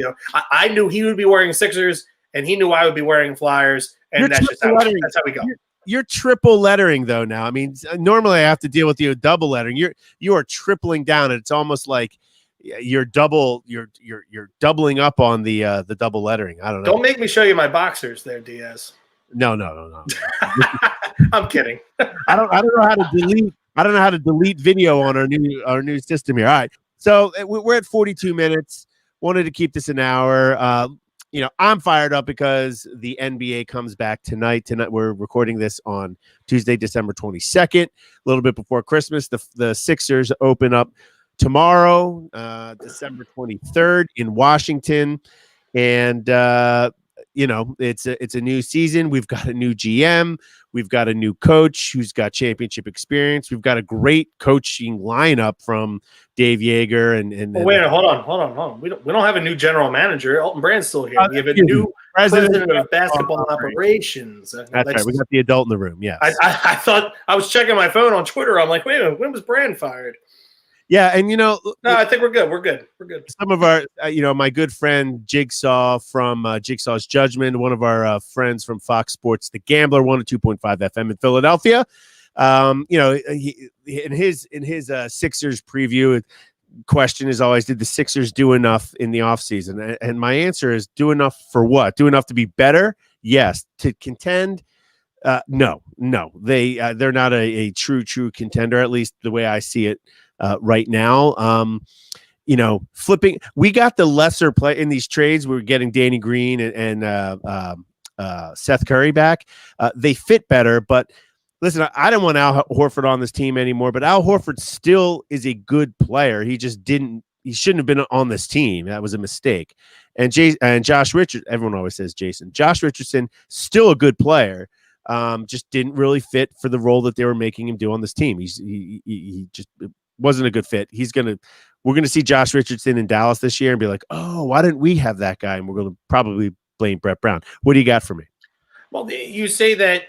I knew he would be wearing Sixers, and he knew I would be wearing Flyers, and that's how we go. You're triple lettering though now. I mean, normally I have to deal with you double lettering. You are tripling down, and it's almost like you're doubling up on the double lettering. I don't know. Don't make me show you my boxers there, Diaz. No. I'm kidding. I don't know how to delete. I don't know how to delete video on our new system here. All right, so we're at 42 minutes. Wanted to keep this an hour. I'm fired up because the NBA comes back tonight. Tonight we're recording this on Tuesday, December 22nd, a little bit before Christmas. The Sixers open up tomorrow, December 23rd in Washington. And, it's a new season. We've got a new GM. We've got a new coach who's got championship experience. We've got a great coaching lineup from Dave Yeager. Wait, hold on. We don't have a new general manager. Elton Brand's still here. We have a new president of basketball operations. That's right. We got the adult in the room. Yes. I thought I was checking my phone on Twitter. I'm like, wait a minute, when was Brand fired? Yeah, and no, I think we're good. We're good. Some of our, my good friend Jigsaw from Jigsaw's Judgment, one of our friends from Fox Sports, The Gambler, 102.5 FM in Philadelphia. In his Sixers preview, question is always, did the Sixers do enough in the offseason? And my answer is, do enough for what? Do enough to be better? Yes. To contend? No. They're not a true contender, at least the way I see it. Right now, flipping. We got the lesser play in these trades. We're getting Danny Green and Seth Curry back. They fit better, but listen, I don't want Al Horford on this team anymore. But Al Horford still is a good player. He just didn't. He shouldn't have been on this team. That was a mistake. And Josh Richardson. Everyone always says Jason. Josh Richardson, still a good player. Just didn't really fit for the role that they were making him do on this team. He just wasn't a good fit. We're gonna see Josh Richardson in Dallas this year and be like, oh, why didn't we have that guy? And we're gonna probably blame Brett Brown. What do you got for me? Well, you say that,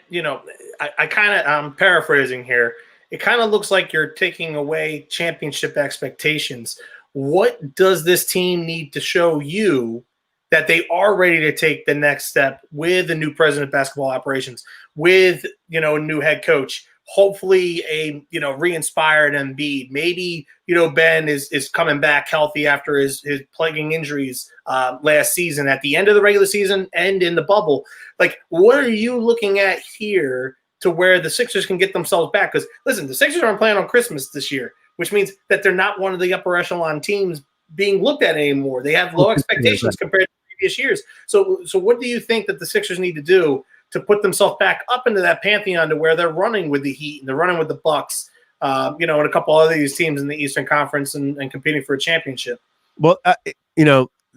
I'm paraphrasing here. It kind of looks like you're taking away championship expectations. What does this team need to show you that they are ready to take the next step with a new president of basketball operations, with, a new head coach? Hopefully a, re-inspired Embiid. Maybe, Ben is coming back healthy after his plaguing injuries last season at the end of the regular season and in the bubble. Like, what are you looking at here to where the Sixers can get themselves back? Because, listen, the Sixers aren't playing on Christmas this year, which means that they're not one of the upper echelon teams being looked at anymore. They have low expectations compared to previous years. So what do you think that the Sixers need to do to put themselves back up into that pantheon to where they're running with the Heat and they're running with the Bucks, and a couple other these teams in the Eastern Conference and competing for a championship? Well,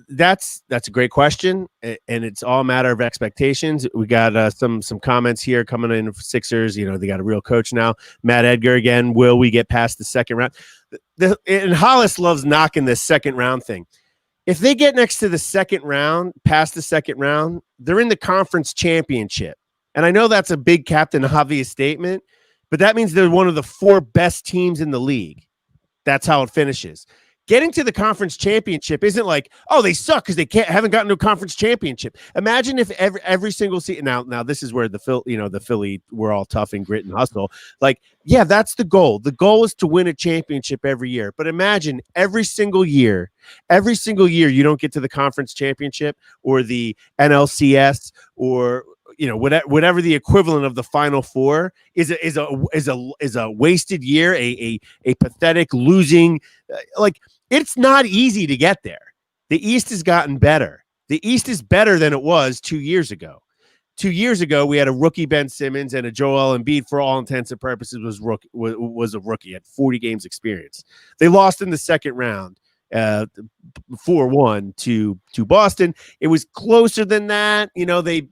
that's a great question, and it's all a matter of expectations. We got some comments here coming in for Sixers. They got a real coach now, Matt Edgar again. Will we get past the second round? And Hollis loves knocking this second round thing. If they get next to the second round, past the second round, they're in the conference championship. And I know that's a big Captain Obvious statement, but that means they're one of the 4 best teams in the league. That's how it finishes. Getting to the conference championship isn't like, oh, they suck because they haven't gotten to a conference championship. Imagine if every single season. Now this is where the Philly, we're all tough and grit and hustle. Like, yeah, that's the goal. The goal is to win a championship every year. But imagine every single year you don't get to the conference championship or the NLCS or whatever the equivalent of the Final Four is a wasted year, a pathetic losing. Like, it's not easy to get there. The East has gotten better. The East is better than it was 2 years ago. 2 years ago, we had a rookie Ben Simmons and a Joel Embiid, for all intents and purposes, was a rookie, had 40 games experience. They lost in the second round. 4-1 to Boston. It was closer than that,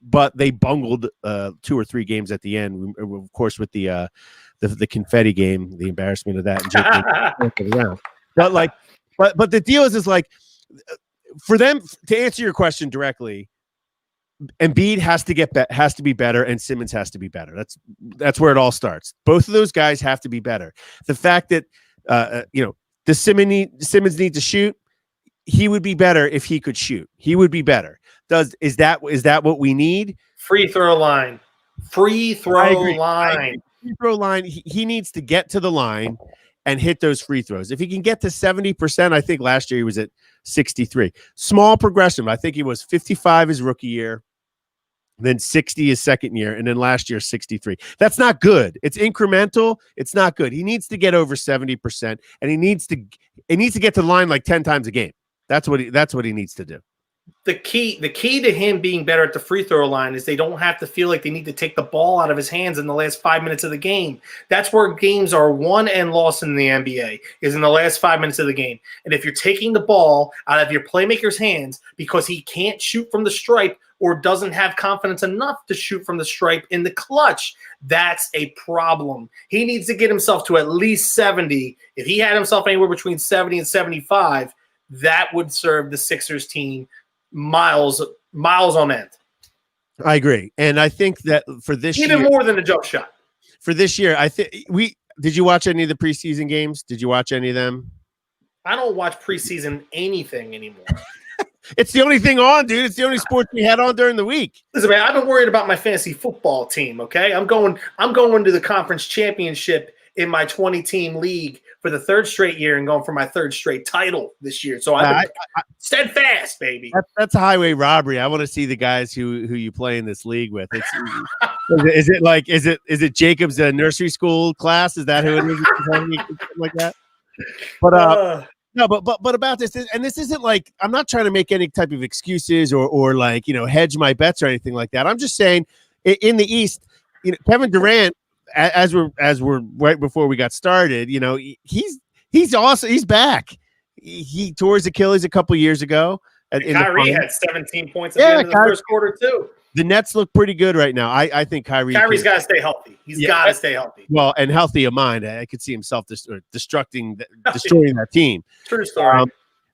but they bungled 2 or 3 games at the end. Of course, with the confetti game, the embarrassment of that. And but the deal is like, for them to answer your question directly, Embiid has to be better, and Simmons has to be better. That's where it all starts. Both of those guys have to be better. The fact that does Simmons need to shoot? He would be better if he could shoot. He would be better. Is that what we need? Free throw line. Free throw line. He needs to get to the line and hit those free throws. If he can get to 70%, I think last year he was at 63. Small progression. I think he was 55 his rookie year, then 60 his second year, and then last year 63. That's not good. It's incremental. It's not good. He needs to get over 70%, and he needs to get to the line like 10 times a game. That's what he needs to do. The key to him being better at the free throw line is they don't have to feel like they need to take the ball out of his hands in the last 5 minutes of the game. That's where games are won and lost in the NBA, is in the last 5 minutes of the game. And if you're taking the ball out of your playmaker's hands because he can't shoot from the stripe or doesn't have confidence enough to shoot from the stripe in the clutch, that's a problem. He needs to get himself to at least 70. If he had himself anywhere between 70 and 75, that would serve the Sixers team miles on end. I agree. And I think that for this year, even more than a jump shot. For this year, I think did you watch any of the preseason games? Did you watch any of them? I don't watch preseason anything anymore. It's the only thing on, dude. It's the only sport we had on during the week. Listen, man, I've been worried about my fantasy football team, okay? I'm going to the conference championship in my 20-team league for the 3rd straight year and going for my 3rd straight title this year. So I'm steadfast, baby. That's a highway robbery. I want to see the guys who you play in this league with. Is it Jacob's nursery school class? Is that who it is? Something like that? But no, but about this, and this isn't like, I'm not trying to make any type of excuses or like, hedge my bets or anything like that. I'm just saying in the East, Kevin Durant, as we're right before we got started, he's awesome. He's back. He tore his Achilles a couple years ago. Kyrie had 17 points at the end of the first quarter too. The Nets look pretty good right now. I think Kyrie's got to stay healthy. He's got to stay healthy. Well, and healthy of mind. I could see himself destroying that team. True story.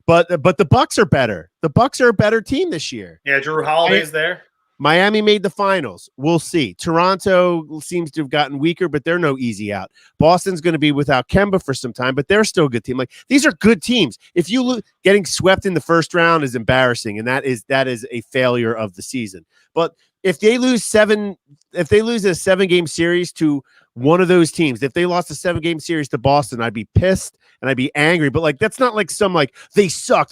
But the Bucks are better. The Bucks are a better team this year. Yeah, Drew Holiday's there. Miami made the finals. We'll see. Toronto seems to have gotten weaker, but they're no easy out. Boston's going to be without Kemba for some time, but they're still a good team. Like, these are good teams. If you getting swept in the first round is embarrassing, and that is a failure of the season. But if they lose a 7-game series to one of those teams, if they lost a 7-game series to Boston, I'd be pissed and I'd be angry. But like, that's not like they suck.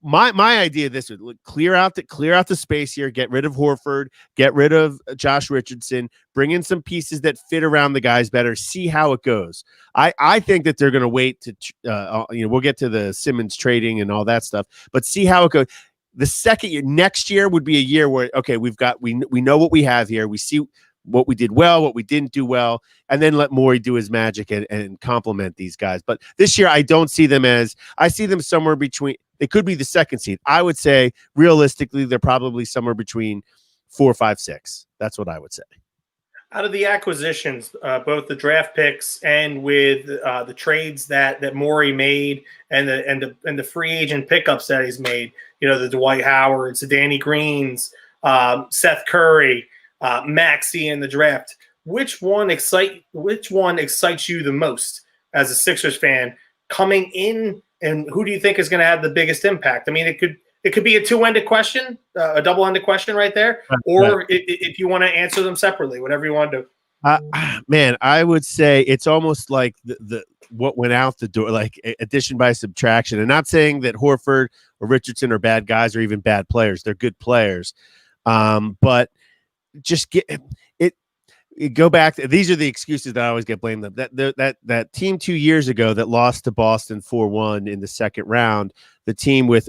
my idea this would clear out the space here, get rid of Horford, get rid of Josh Richardson, bring in some pieces that fit around the guys better, see how it goes. I think that they're going to wait to we'll get to the Simmons trading and all that stuff, but see how it goes. The second year, next year would be a year where, okay, we know what we have here. We see what we did well, what we didn't do well, and then let Morey do his magic and complement these guys. But this year, I don't see them I see them somewhere between, it could be the second seed. I would say realistically, they're probably somewhere between 4, 5, 6. That's what I would say. Out of the acquisitions, both the draft picks and with the trades that Morey made and the free agent pickups that he's made, the Dwight Howards, the Danny Greens, Seth Curry, Maxey in the draft. Which one excites you the most as a Sixers fan coming in, and who do you think is going to have the biggest impact? I mean, it could be a two-ended question, a double-ended question right there, or if you want to answer them separately, whatever you want to do. Man, I would say it's almost like the what went out the door, like addition by subtraction. And not saying that Horford or Richardson are bad guys or even bad players; they're good players, but just get it. Go back. These are the excuses that I always get blamed of. That team 2 years ago that lost to Boston 4-1 in the second round. The team with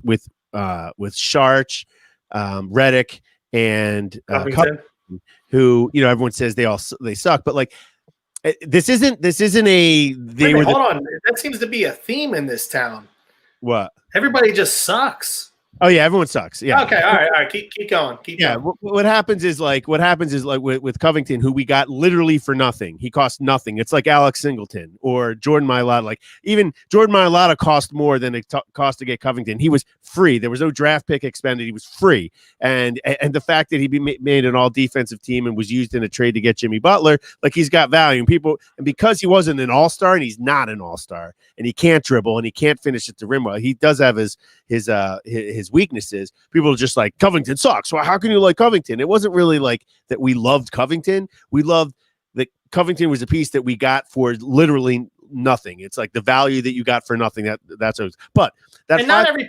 Sharch, Redick, and Covington, who everyone says they suck, but like this isn't a. Hold on, that seems to be a theme in this town. What? Everybody just sucks. Oh yeah, everyone sucks. Yeah. Okay. All right. Keep going. Keep going. What happens is like with Covington, who we got literally for nothing. He cost nothing. It's like Alex Singleton or Jordan Mailata. Like even Jordan Mailata cost more than it cost to get Covington. He was free. There was no draft pick expended. He was free. And the fact that he made an all defensive team and was used in a trade to get Jimmy Butler, like he's got value. And because he wasn't an all-star and he's not an all-star and he can't dribble and he can't finish at the rim well, he does have his weaknesses. People are just like, Covington sucks. Well, how can you like Covington? It wasn't really like that we loved Covington. We loved that Covington was a piece that we got for literally nothing. It's like the value that you got for nothing. That's always, but that's, and not every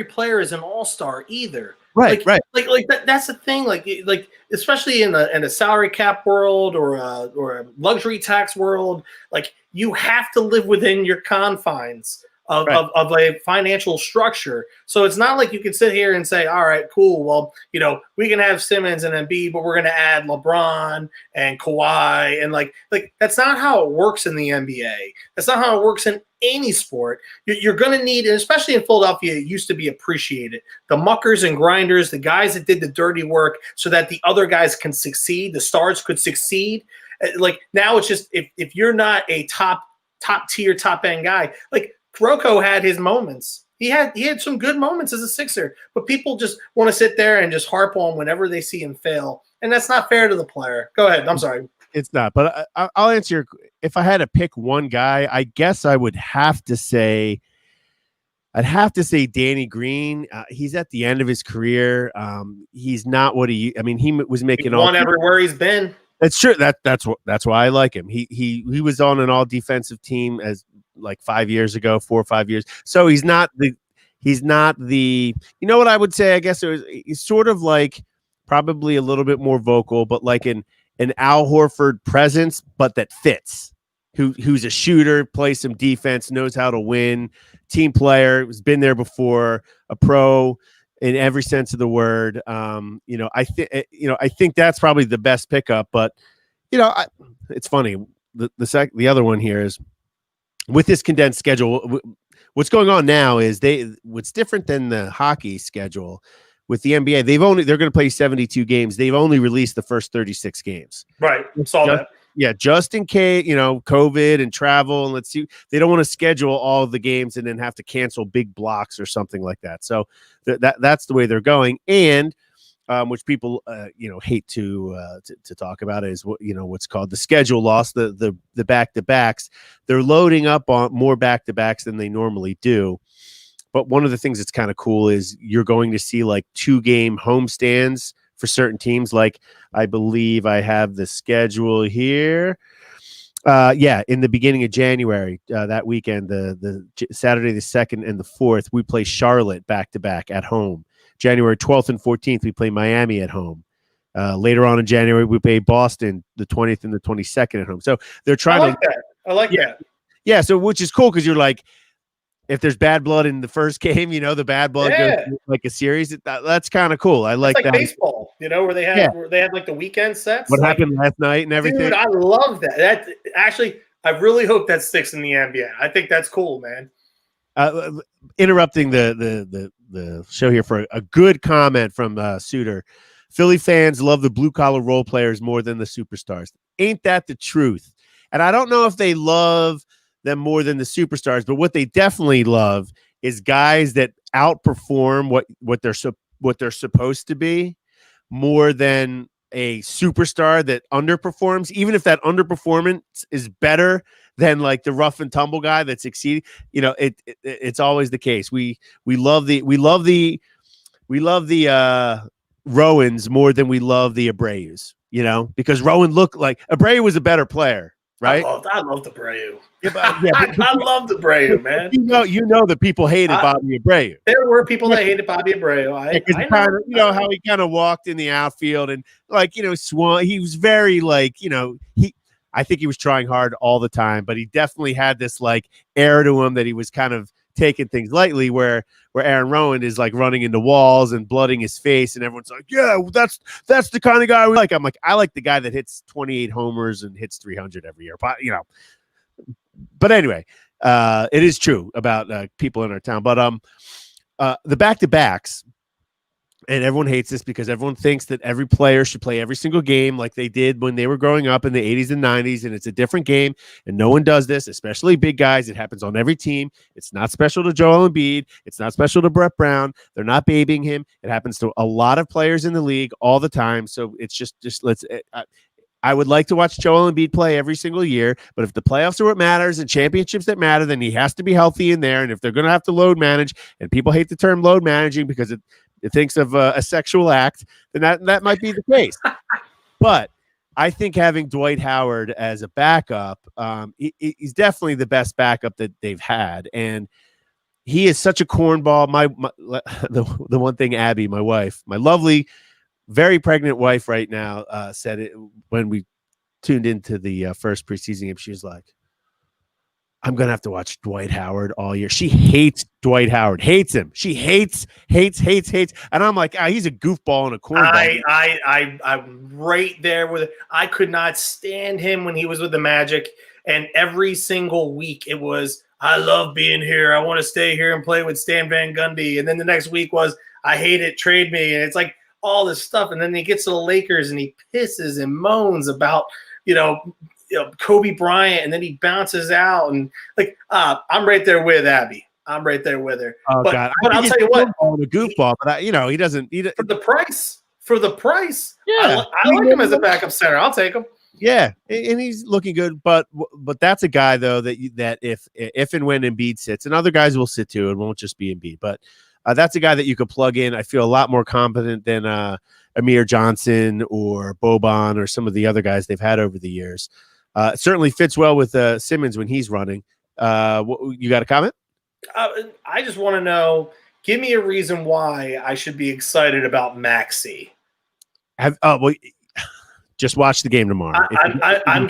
player is an all-star either. Right. Like that's the thing. Like especially in a salary cap world or a luxury tax world, like you have to live within your confines of a financial structure. So it's not like you can sit here and say, all right, cool. Well, we can have Simmons and Embiid, but we're going to add LeBron and Kawhi. And like that's not how it works in the NBA. That's not how it works in any sport. You're going to need, and especially in Philadelphia, it used to be appreciated. The muckers and grinders, the guys that did the dirty work so that the other guys can succeed, the stars could succeed. Like now it's just, if you're not a top tier, top end guy, like Rocco had his moments. He had some good moments as a Sixer, but people just want to sit there and just harp on whenever they see him fail. And that's not fair to the player. Go ahead. I'm sorry. It's not, but I'll answer. If I had to pick one guy, I guess I would have to say, Danny Green. He's at the end of his career. He's not what he was making. Won everywhere he's been. That's true. That's why I like him. He was on an all defensive team as like 4 or 5 years. So he's not the, what I would say, I guess he's sort of like probably a little bit more vocal, but like an Al Horford presence, but that fits, who's a shooter, plays some defense, knows how to win, team player, has been there before, a pro in every sense of the word. I think that's probably the best pickup, but it's funny. The other one here is, with this condensed schedule, what's going on now is what's different than the hockey schedule with the NBA. They're going to play 72 games. They've only released the first 36 games. Right. Saw that. Yeah. Just in case, COVID and travel, and let's see, they don't want to schedule all of the games and then have to cancel big blocks or something like that. So that's the way they're going. And which people hate to talk about is what's called the schedule loss, the back-to-backs. They're loading up on more back-to-backs than they normally do. But one of the things that's kind of cool is you're going to see like 2-game homestands for certain teams. Like I believe I have the schedule here. Yeah, in the beginning of January, that weekend, the Saturday the 2nd and the 4th, we play Charlotte back to back at home. January 12th and 14th, we play Miami at home. Later on in January, we play Boston the 20th and the 22nd at home. So they're trying I like that. I like yeah, that. yeah. So which is cool because you're like, if there's bad blood in the first game, the bad blood goes Yeah. like a series. That's kind of cool. I It's like like that. baseball, where they Yeah. had like the weekend sets. What Like, happened last night and everything. dude, I love that. That actually, I really hope that sticks in the NBA. I think that's cool, man. Interrupting the show here for a good comment from Suter. Philly fans love the blue collar role players more than the superstars. Ain't that the truth? And I don't know if they love them more than the superstars, but what they definitely love is guys that outperform what they're supposed to be more than a superstar that underperforms, even if that underperformance is better than like the rough and tumble guy that's exceeding. It's always the case. We love the Rowans more than we love the Abreus, because Rowan looked like Abreu was a better player, right? I loved Abreu. Yeah, I loved Abreu, man. That people hated Bobby Abreu. There were people that hated Bobby Abreu. I know. How he kind of walked in the outfield and swung. He was very I think he was trying hard all the time, but he definitely had this like air to him that he was kind of taking things lightly, where Aaron Rowan is like running into walls and blooding his face, and everyone's like, yeah, that's the kind of guy we like. I'm like, I like the guy that hits 28 homers and hits 300 every year. But anyway, it is true about people in our town. But the back-to-backs, and everyone hates this because everyone thinks that every player should play every single game like they did when they were growing up in the 80s and 90s, and it's a different game, and no one does this, especially big guys. It happens on every team. It's not special to Joel Embiid. It's not special to Brett Brown. They're not babying him. It happens to a lot of players in the league all the time. So it's just let's I would like to watch Joel Embiid play every single year, but if the playoffs are what matters and championships that matter, then he has to be healthy in there. And if they're going to have to load manage, and people hate the term load managing because it thinks of a sexual act, then that might be the case. But I think having Dwight Howard as a backup, he's definitely the best backup that they've had, and he is such a cornball. The one thing Abby, my wife, my lovely, very pregnant wife right now, said it when we tuned into the first preseason game. She was like, I'm going to have to watch Dwight Howard all year. She hates Dwight Howard, hates him. She hates. And I'm like, he's a goofball and a cornball. I'm right there with it. I could not stand him when he was with the Magic. And every single week it was, I love being here. I want to stay here and play with Stan Van Gundy. And then the next week was, I hate it, trade me. And it's like all this stuff. And then he gets to the Lakers and he pisses and moans about, Kobe Bryant, and then he bounces out, and like I'm right there with Abby. I'm right there with her. Oh, God. But I'll tell you what, a goofball, but he doesn't. For the price. Yeah, I like him as a backup center. I'll take him. Yeah, and he's looking good, but that's a guy though that if and when Embiid sits, and other guys will sit too, it won't just be Embiid, but that's a guy that you could plug in. I feel a lot more competent than Amir Johnson or Boban or some of the other guys they've had over the years. Certainly fits well with Simmons when he's running. You got a comment? I just want to know, give me a reason why I should be excited about Maxey. Just watch the game tomorrow. I'm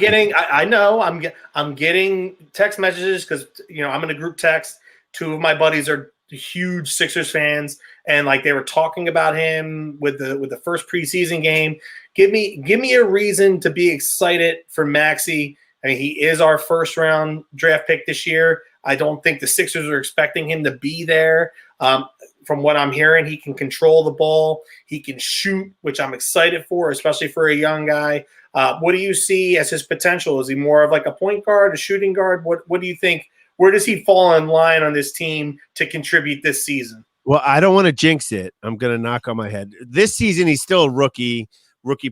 getting text messages because I'm in a group text. Two of my buddies are huge Sixers fans, and like they were talking about him with the first preseason game. Give me a reason to be excited for Maxey. I mean, he is our first round draft pick this year. I don't think the Sixers are expecting him to be there. From what I'm hearing, he can control the ball. He can shoot, which I'm excited for, especially for a young guy. What do you see as his potential? Is he more of like a point guard, a shooting guard? What do you think? Where does he fall in line on this team to contribute this season? Well, I don't want to jinx it. I'm going to knock on my head. This season, he's still a rookie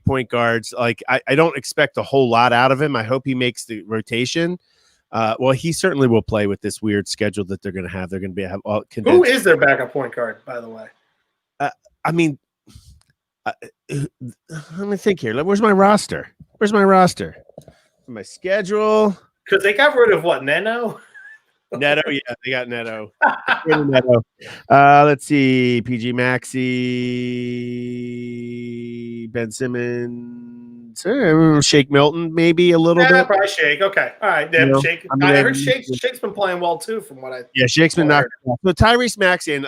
point guards. Like I don't expect a whole lot out of him. I hope he makes the rotation. Well, he certainly will play with this weird schedule that they're going to have. They're going to have all condensed. Who is their backup point guard, by the way? I mean, let me think here. Where's my roster? my schedule. Because they got rid of what, Neno? Neto, yeah, they got Neto. Neto. Let's see. PG Maxey, Ben Simmons, Shake Milton, maybe a little bit. Probably Shake. Okay, all right. Yeah, Shake. I heard Shake's been playing well too, from what I. Yeah, Shake's been knocked off. So Tyrese Maxey, and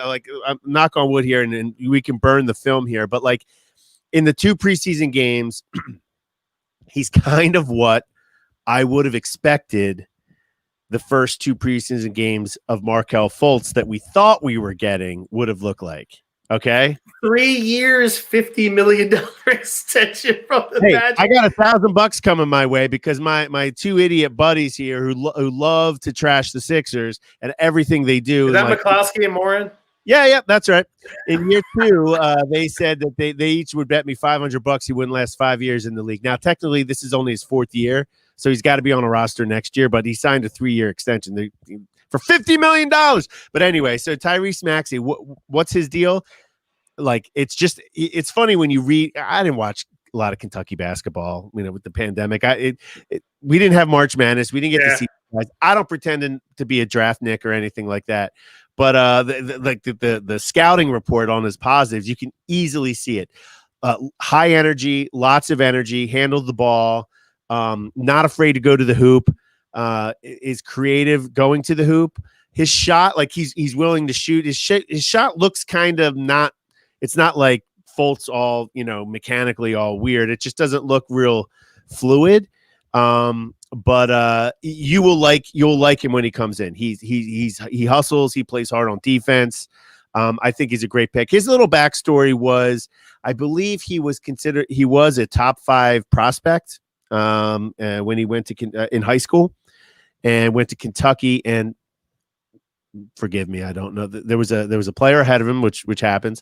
knock on wood here, and we can burn the film here, but like in the 2 preseason games, he's kind of what I would have expected the first 2 preseason games of Markelle Fultz that we thought we were getting would have looked like. Okay. 3 years, $50 million extension from the Magic. I got $1,000 coming my way because my 2 idiot buddies here who love to trash the Sixers and everything they do. Is that McCloskey and Morin? Yeah, that's right. In year 2, they said that they each would bet me $500 he wouldn't last 5 years in the league. Now, technically, this is only his 4th year, so he's got to be on a roster next year. But he signed a 3-year extension for $50 million. But anyway, so Tyrese Maxey, what's his deal? Like, it's funny when you read. I didn't watch a lot of Kentucky basketball, with the pandemic. We didn't have March Madness. We didn't get to see guys. I don't pretend to be a draft nick or anything like that. But the scouting report on his positives, you can easily see it. High energy, lots of energy, handled the ball, not afraid to go to the hoop, is creative going to the hoop. His shot, like he's willing to shoot. His shot looks kind of not. It's not like Fultz all mechanically all weird. It just doesn't look real fluid. But you'll like him when he comes in. He hustles. He plays hard on defense. I think he's a great pick. His little backstory was, I believe he was a top 5 prospect when he went to in high school and went to Kentucky. And forgive me, I don't know. There was a player ahead of him, which happens,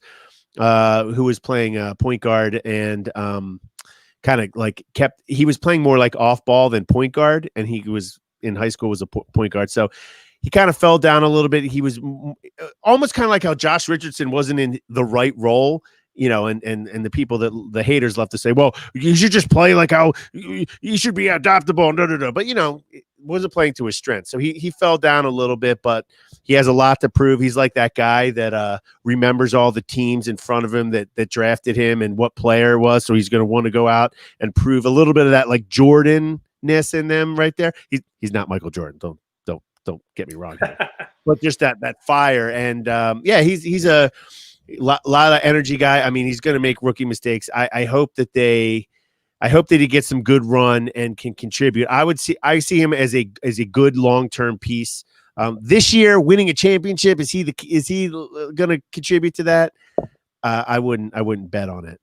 who was playing point guard and kind of like he was playing more like off ball than point guard, and he was in high school was a point guard. So he kind of fell down a little bit. He was almost kind of like how Josh Richardson wasn't in the right role, and the people that the haters love to say, well, you should just play like how you should be adoptable. But wasn't playing to his strength. So he fell down a little bit, but he has a lot to prove. He's like that guy that remembers all the teams in front of him that drafted him and what player it was. So he's going to want to go out and prove a little bit of that like Jordan-ness in them right there. He's not Michael Jordan. Don't get me wrong here. But just that fire. And he's a lot of energy guy. I mean, he's going to make rookie mistakes. I hope that he gets some good run and can contribute. I see him as a good long-term piece. This year, winning a championship, is he going to contribute to that? I wouldn't bet on it.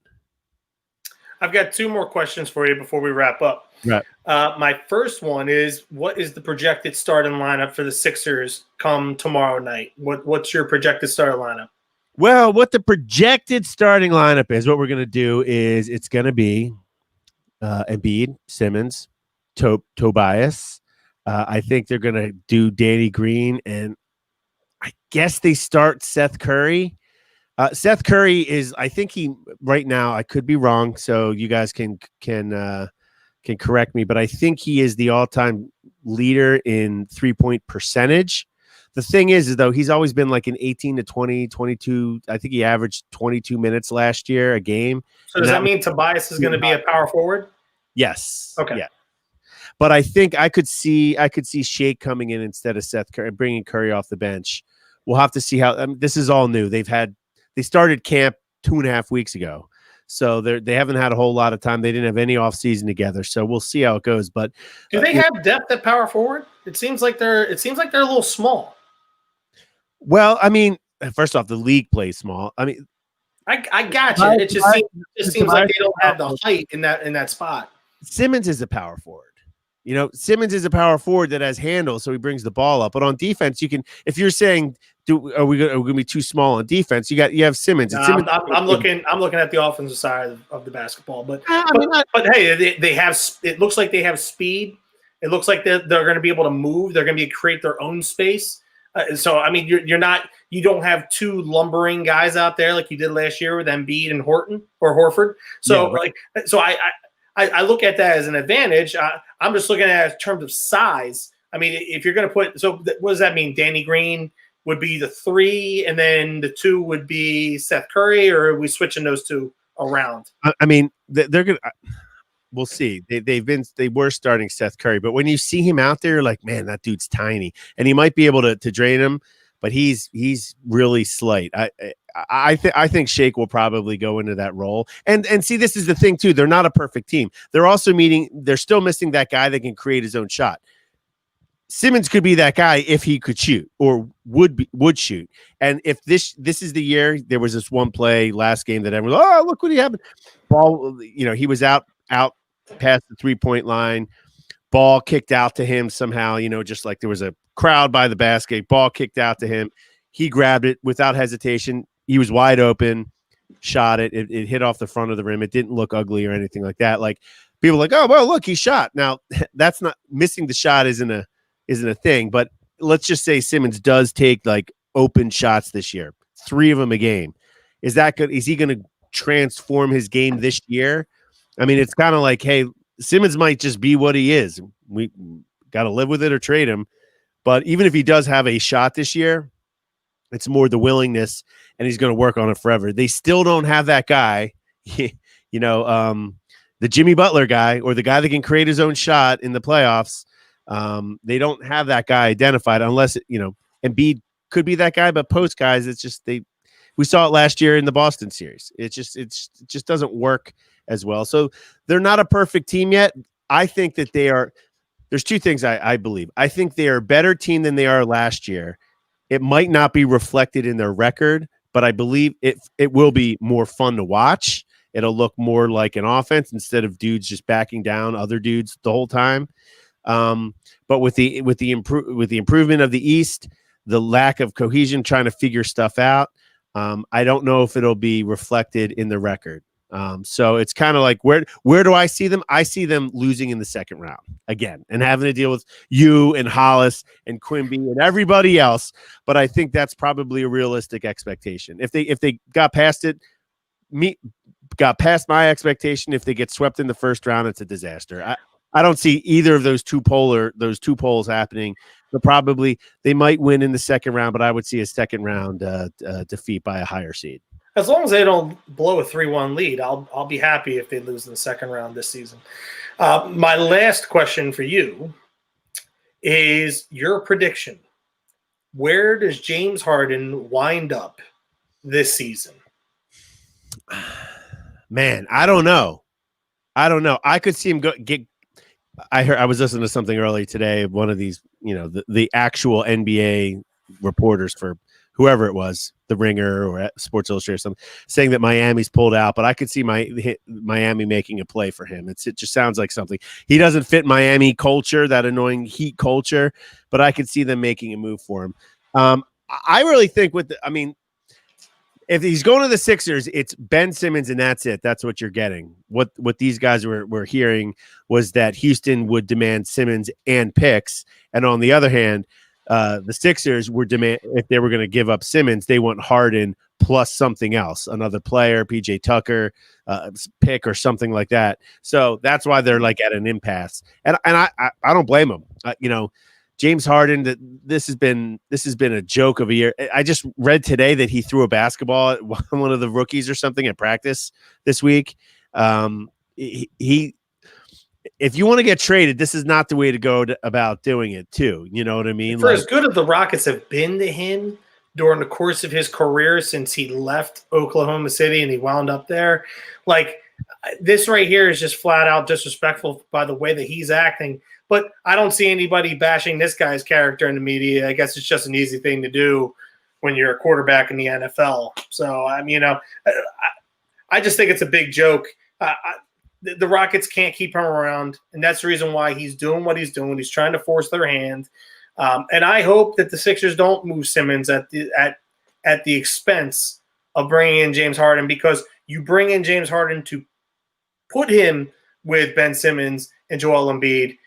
I've got 2 more questions for you before we wrap up. Right. My first one is, what is the projected starting lineup for the Sixers come tomorrow night? What's your projected starting lineup? Well, what the projected starting lineup is, what we're going to do is it's going to be Embiid, Simmons, Tobias. I think they're going to do Danny Green, and I guess they start Seth Curry. Seth Curry is, I think right now, I could be wrong, so you guys can correct me, but I think he is the all-time leader in 3-point percentage. The thing is though, he's always been like an 18 to 20, 22. I think he averaged 22 minutes last year a game. So does that mean Tobias is going to be a power forward? Yes. Okay. Yeah. But I think I could see Shake coming in instead of Seth Curry, bringing Curry off the bench. We'll have to see how. This is all new. They started camp 2.5 weeks ago, so they haven't had a whole lot of time. They didn't have any off season together, so we'll see how it goes. But do they have depth at power forward? It seems like they're a little small. Well, I mean, first off, the league plays small. I mean, I got you. It just seems like they don't have the height in that spot. Simmons is a power forward. Simmons is a power forward that has handles, so he brings the ball up. But on defense, you can. If you're saying, are we going to be too small on defense? You have Simmons. Simmons I'm looking at the offensive side of the basketball, but hey, they have. It looks like they have speed. It looks like they're going to be able to move. They're going to create their own space. So I mean, you don't have 2 lumbering guys out there like you did last year with Embiid and Horford. So I look at that as an advantage. I'm just looking at it in terms of size. I mean, if you're going to put, so what does that mean? Danny Green would be the 3, and then the 2 would be Seth Curry, or are we switching those 2 around? I mean, they're going to. We'll see. They were starting Seth Curry, but when you see him out there, you're like, man, that dude's tiny, and he might be able to drain him, but he's really slight. I think Shake will probably go into that role, and see, this is the thing too. They're not a perfect team. They're still missing that guy that can create his own shot. Simmons could be that guy if he could shoot or would shoot. And if this is the year, there was this one play last game that everyone, oh, look what he happened. Ball, he was out past the 3-point line. Ball kicked out to him somehow, just like there was a crowd by the basket. Ball kicked out to him. He grabbed it without hesitation. He was wide open, shot it. It hit off the front of the rim. It didn't look ugly or anything like that. Like people are like, oh, well, look, he shot. Now that's not missing the shot isn't a thing, but let's just say Simmons does take like open shots this year, 3 of them a game. Is that good? Is he going to transform his game this year? I mean, it's kind of like, hey, Simmons might just be what he is. We got to live with it or trade him. But even if he does have a shot this year, it's more the willingness, and he's going to work on it forever. They still don't have that guy, the Jimmy Butler guy, or the guy that can create his own shot in the playoffs. They don't have that guy identified unless Embiid could be that guy, but post guys, it's just we saw it last year in the Boston series. It just doesn't work as well. So they're not a perfect team yet. I think that there's 2 things I believe. I think they are a better team than they are last year. It might not be reflected in their record, but I believe it will be more fun to watch. It'll look more like an offense instead of dudes just backing down other dudes the whole time. But with the improvement of the East, the lack of cohesion, trying to figure stuff out, I don't know if it'll be reflected in the record. So it's kind of like where do I see them? I see them losing in the second round again and having to deal with you and Hollis and Quimby and everybody else. But I think that's probably a realistic expectation. If they got past my expectation, if they get swept in the first round, it's a disaster. I don't see either of those two poles happening. But they might win in the second round, but I would see a second round defeat by a higher seed. As long as they don't blow a 3-1 lead, I'll be happy if they lose in the second round this season. My last question for you is your prediction. Where does James Harden wind up this season? Man, I don't know. I could see him get. I was listening to something earlier today. One of these, the actual NBA reporters for whoever it was, The Ringer or Sports Illustrated or something, saying that Miami's pulled out, but I could see Miami making a play for him. It just sounds like something. He doesn't fit Miami culture, that annoying Heat culture, but I could see them making a move for him. I really think if he's going to the Sixers, it's Ben Simmons and that's it. That's what you're getting. What these guys were hearing was that Houston would demand Simmons and picks, and on the other hand, the Sixers were if they were going to give up Simmons, they want Harden plus something else, another player, PJ Tucker, pick or something like that. So that's why they're like at an impasse, and I don't blame them. James Harden, this has been a joke of a year. I just read today that he threw a basketball at one of the rookies or something at practice this week. If you want to get traded, this is not the way to go about doing it too. You know what I mean? For as good as the Rockets have been to him during the course of his career since he left Oklahoma City and he wound up there, like this right here is just flat out disrespectful by the way that he's acting. But I don't see anybody bashing this guy's character in the media. I guess it's just an easy thing to do when you're a quarterback in the NFL. So, I just think it's a big joke. The Rockets can't keep him around, and that's the reason why he's doing what he's doing. He's trying to force their hand. And I hope that the Sixers don't move Simmons at the expense of bringing in James Harden, because you bring in James Harden to put him with Ben Simmons and Joel Embiid.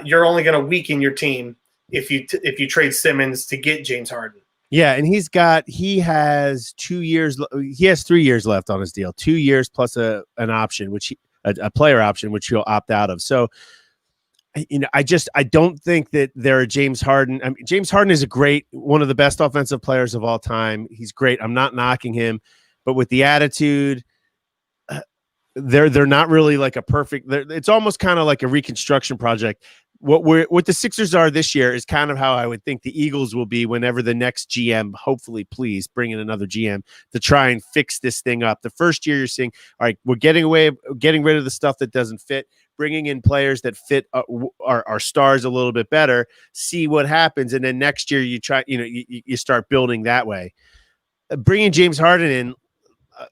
You're only going to weaken your team if you trade Simmons to get James Harden. Yeah, and he has 2 years. He has 3 years left on his deal. 2 years plus an option, which a player option, which he'll opt out of. So, I don't think that there are James Harden. I mean, James Harden is one of the best offensive players of all time. He's great. I'm not knocking him, but with the attitude, they're not really like a perfect. It's almost kind of like a reconstruction project. What the Sixers are this year is kind of how I would think the Eagles will be whenever the next GM, hopefully, please bring in another GM to try and fix this thing up. The first year you're seeing, all right, we're getting rid of the stuff that doesn't fit, bringing in players that fit our stars a little bit better, see what happens, and then next year you try, you start building that way. Bringing James Harden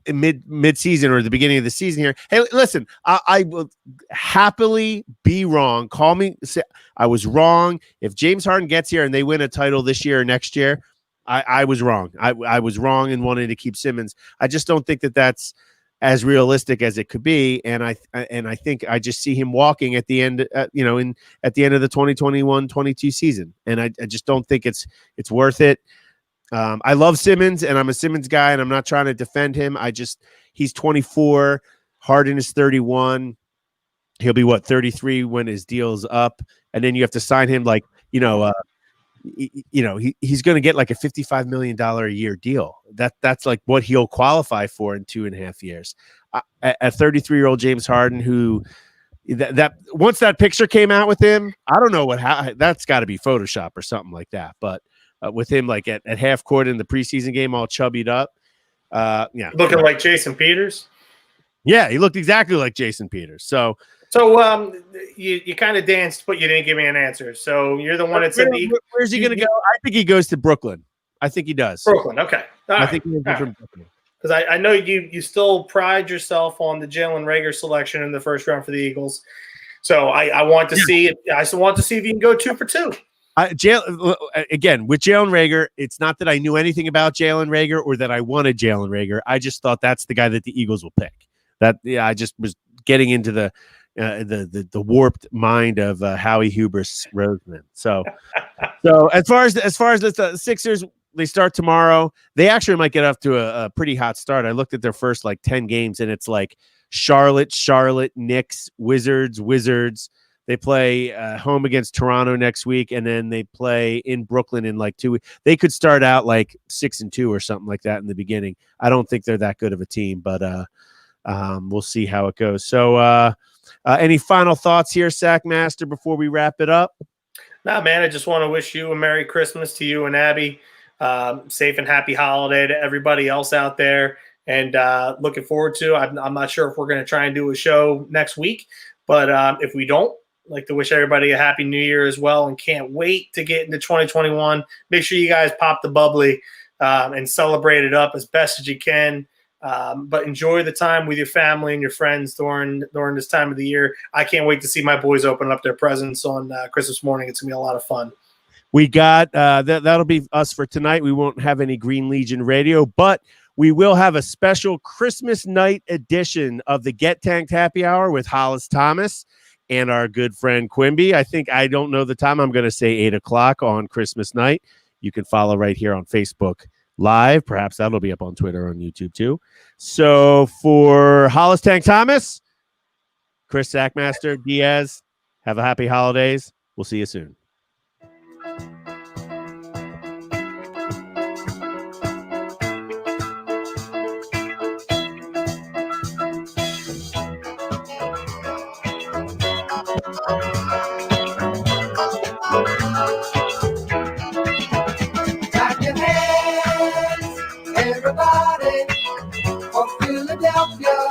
in mid-season or the beginning of the season here. Hey, listen, I will happily be wrong. Call me. Say, I was wrong. If James Harden gets here and they win a title this year or next year, I was wrong. I was wrong in wanting to keep Simmons. I just don't think that that's as realistic as it could be. And I think I just see him walking at the end, at the end of the 2021-22 season. And I just don't think it's worth it. I love Simmons, and I'm a Simmons guy, and I'm not trying to defend him. He's 24. Harden is 31. He'll be 33 when his deal's up, and then you have to sign him he's going to get like a $55 million a year deal. That's like what he'll qualify for in 2.5 years. At 33-year-old James Harden, who that once that picture came out with him, I don't know that's got to be Photoshop or something like that, but. With him like at half court in the preseason game, all chubbied up. Looking like Jason Peters. Yeah, he looked exactly like Jason Peters. So you kind of danced, but you didn't give me an answer. So you're the one that said where's he going to go? I think he goes to Brooklyn. I think he does. Brooklyn, okay. I think he goes from Brooklyn. Because I know you still pride yourself on the Jalen Reagor selection in the first round for the Eagles. So I want to see it. I want to see if you can go 2 for 2. Again, with Jalen Reagor, it's not that I knew anything about Jalen Reagor or that I wanted Jalen Reagor. I just thought that's the guy that the Eagles will pick. I just was getting into the warped mind of Howie Hubris Roseman. So as far as the Sixers, they start tomorrow. They actually might get off to a pretty hot start. I looked at their first 10 games, and it's like Charlotte, Knicks, Wizards. They play home against Toronto next week, and then they play in Brooklyn in 2 weeks. They could start out 6-2 or something like that in the beginning. I don't think they're that good of a team, but we'll see how it goes. So any final thoughts here, Sackmaster, before we wrap it up? Nah, man, I just want to wish you a Merry Christmas to you and Abby. Safe and happy holiday to everybody else out there. And looking forward to, I'm not sure if we're going to try and do a show next week, but if we don't, I'd like to wish everybody a happy new year as well, and can't wait to get into 2021. Make sure you guys pop the bubbly and celebrate it up as best as you can. But enjoy the time with your family and your friends during this time of the year. I can't wait to see my boys open up their presents on Christmas morning. It's going to be a lot of fun. We got that'll be us for tonight. We won't have any Green Legion radio, but we will have a special Christmas night edition of the Get Tanked Happy Hour with Hollis Thomas and our good friend Quimby. I don't know the time. I'm going to say 8 o'clock on Christmas night. You can follow right here on Facebook Live. Perhaps that'll be up on Twitter, on YouTube too. So for Hollis Tank Thomas, Chris Sackmaster, Diaz, have a happy holidays. We'll see you soon. Clap your hands, everybody, for Philadelphia.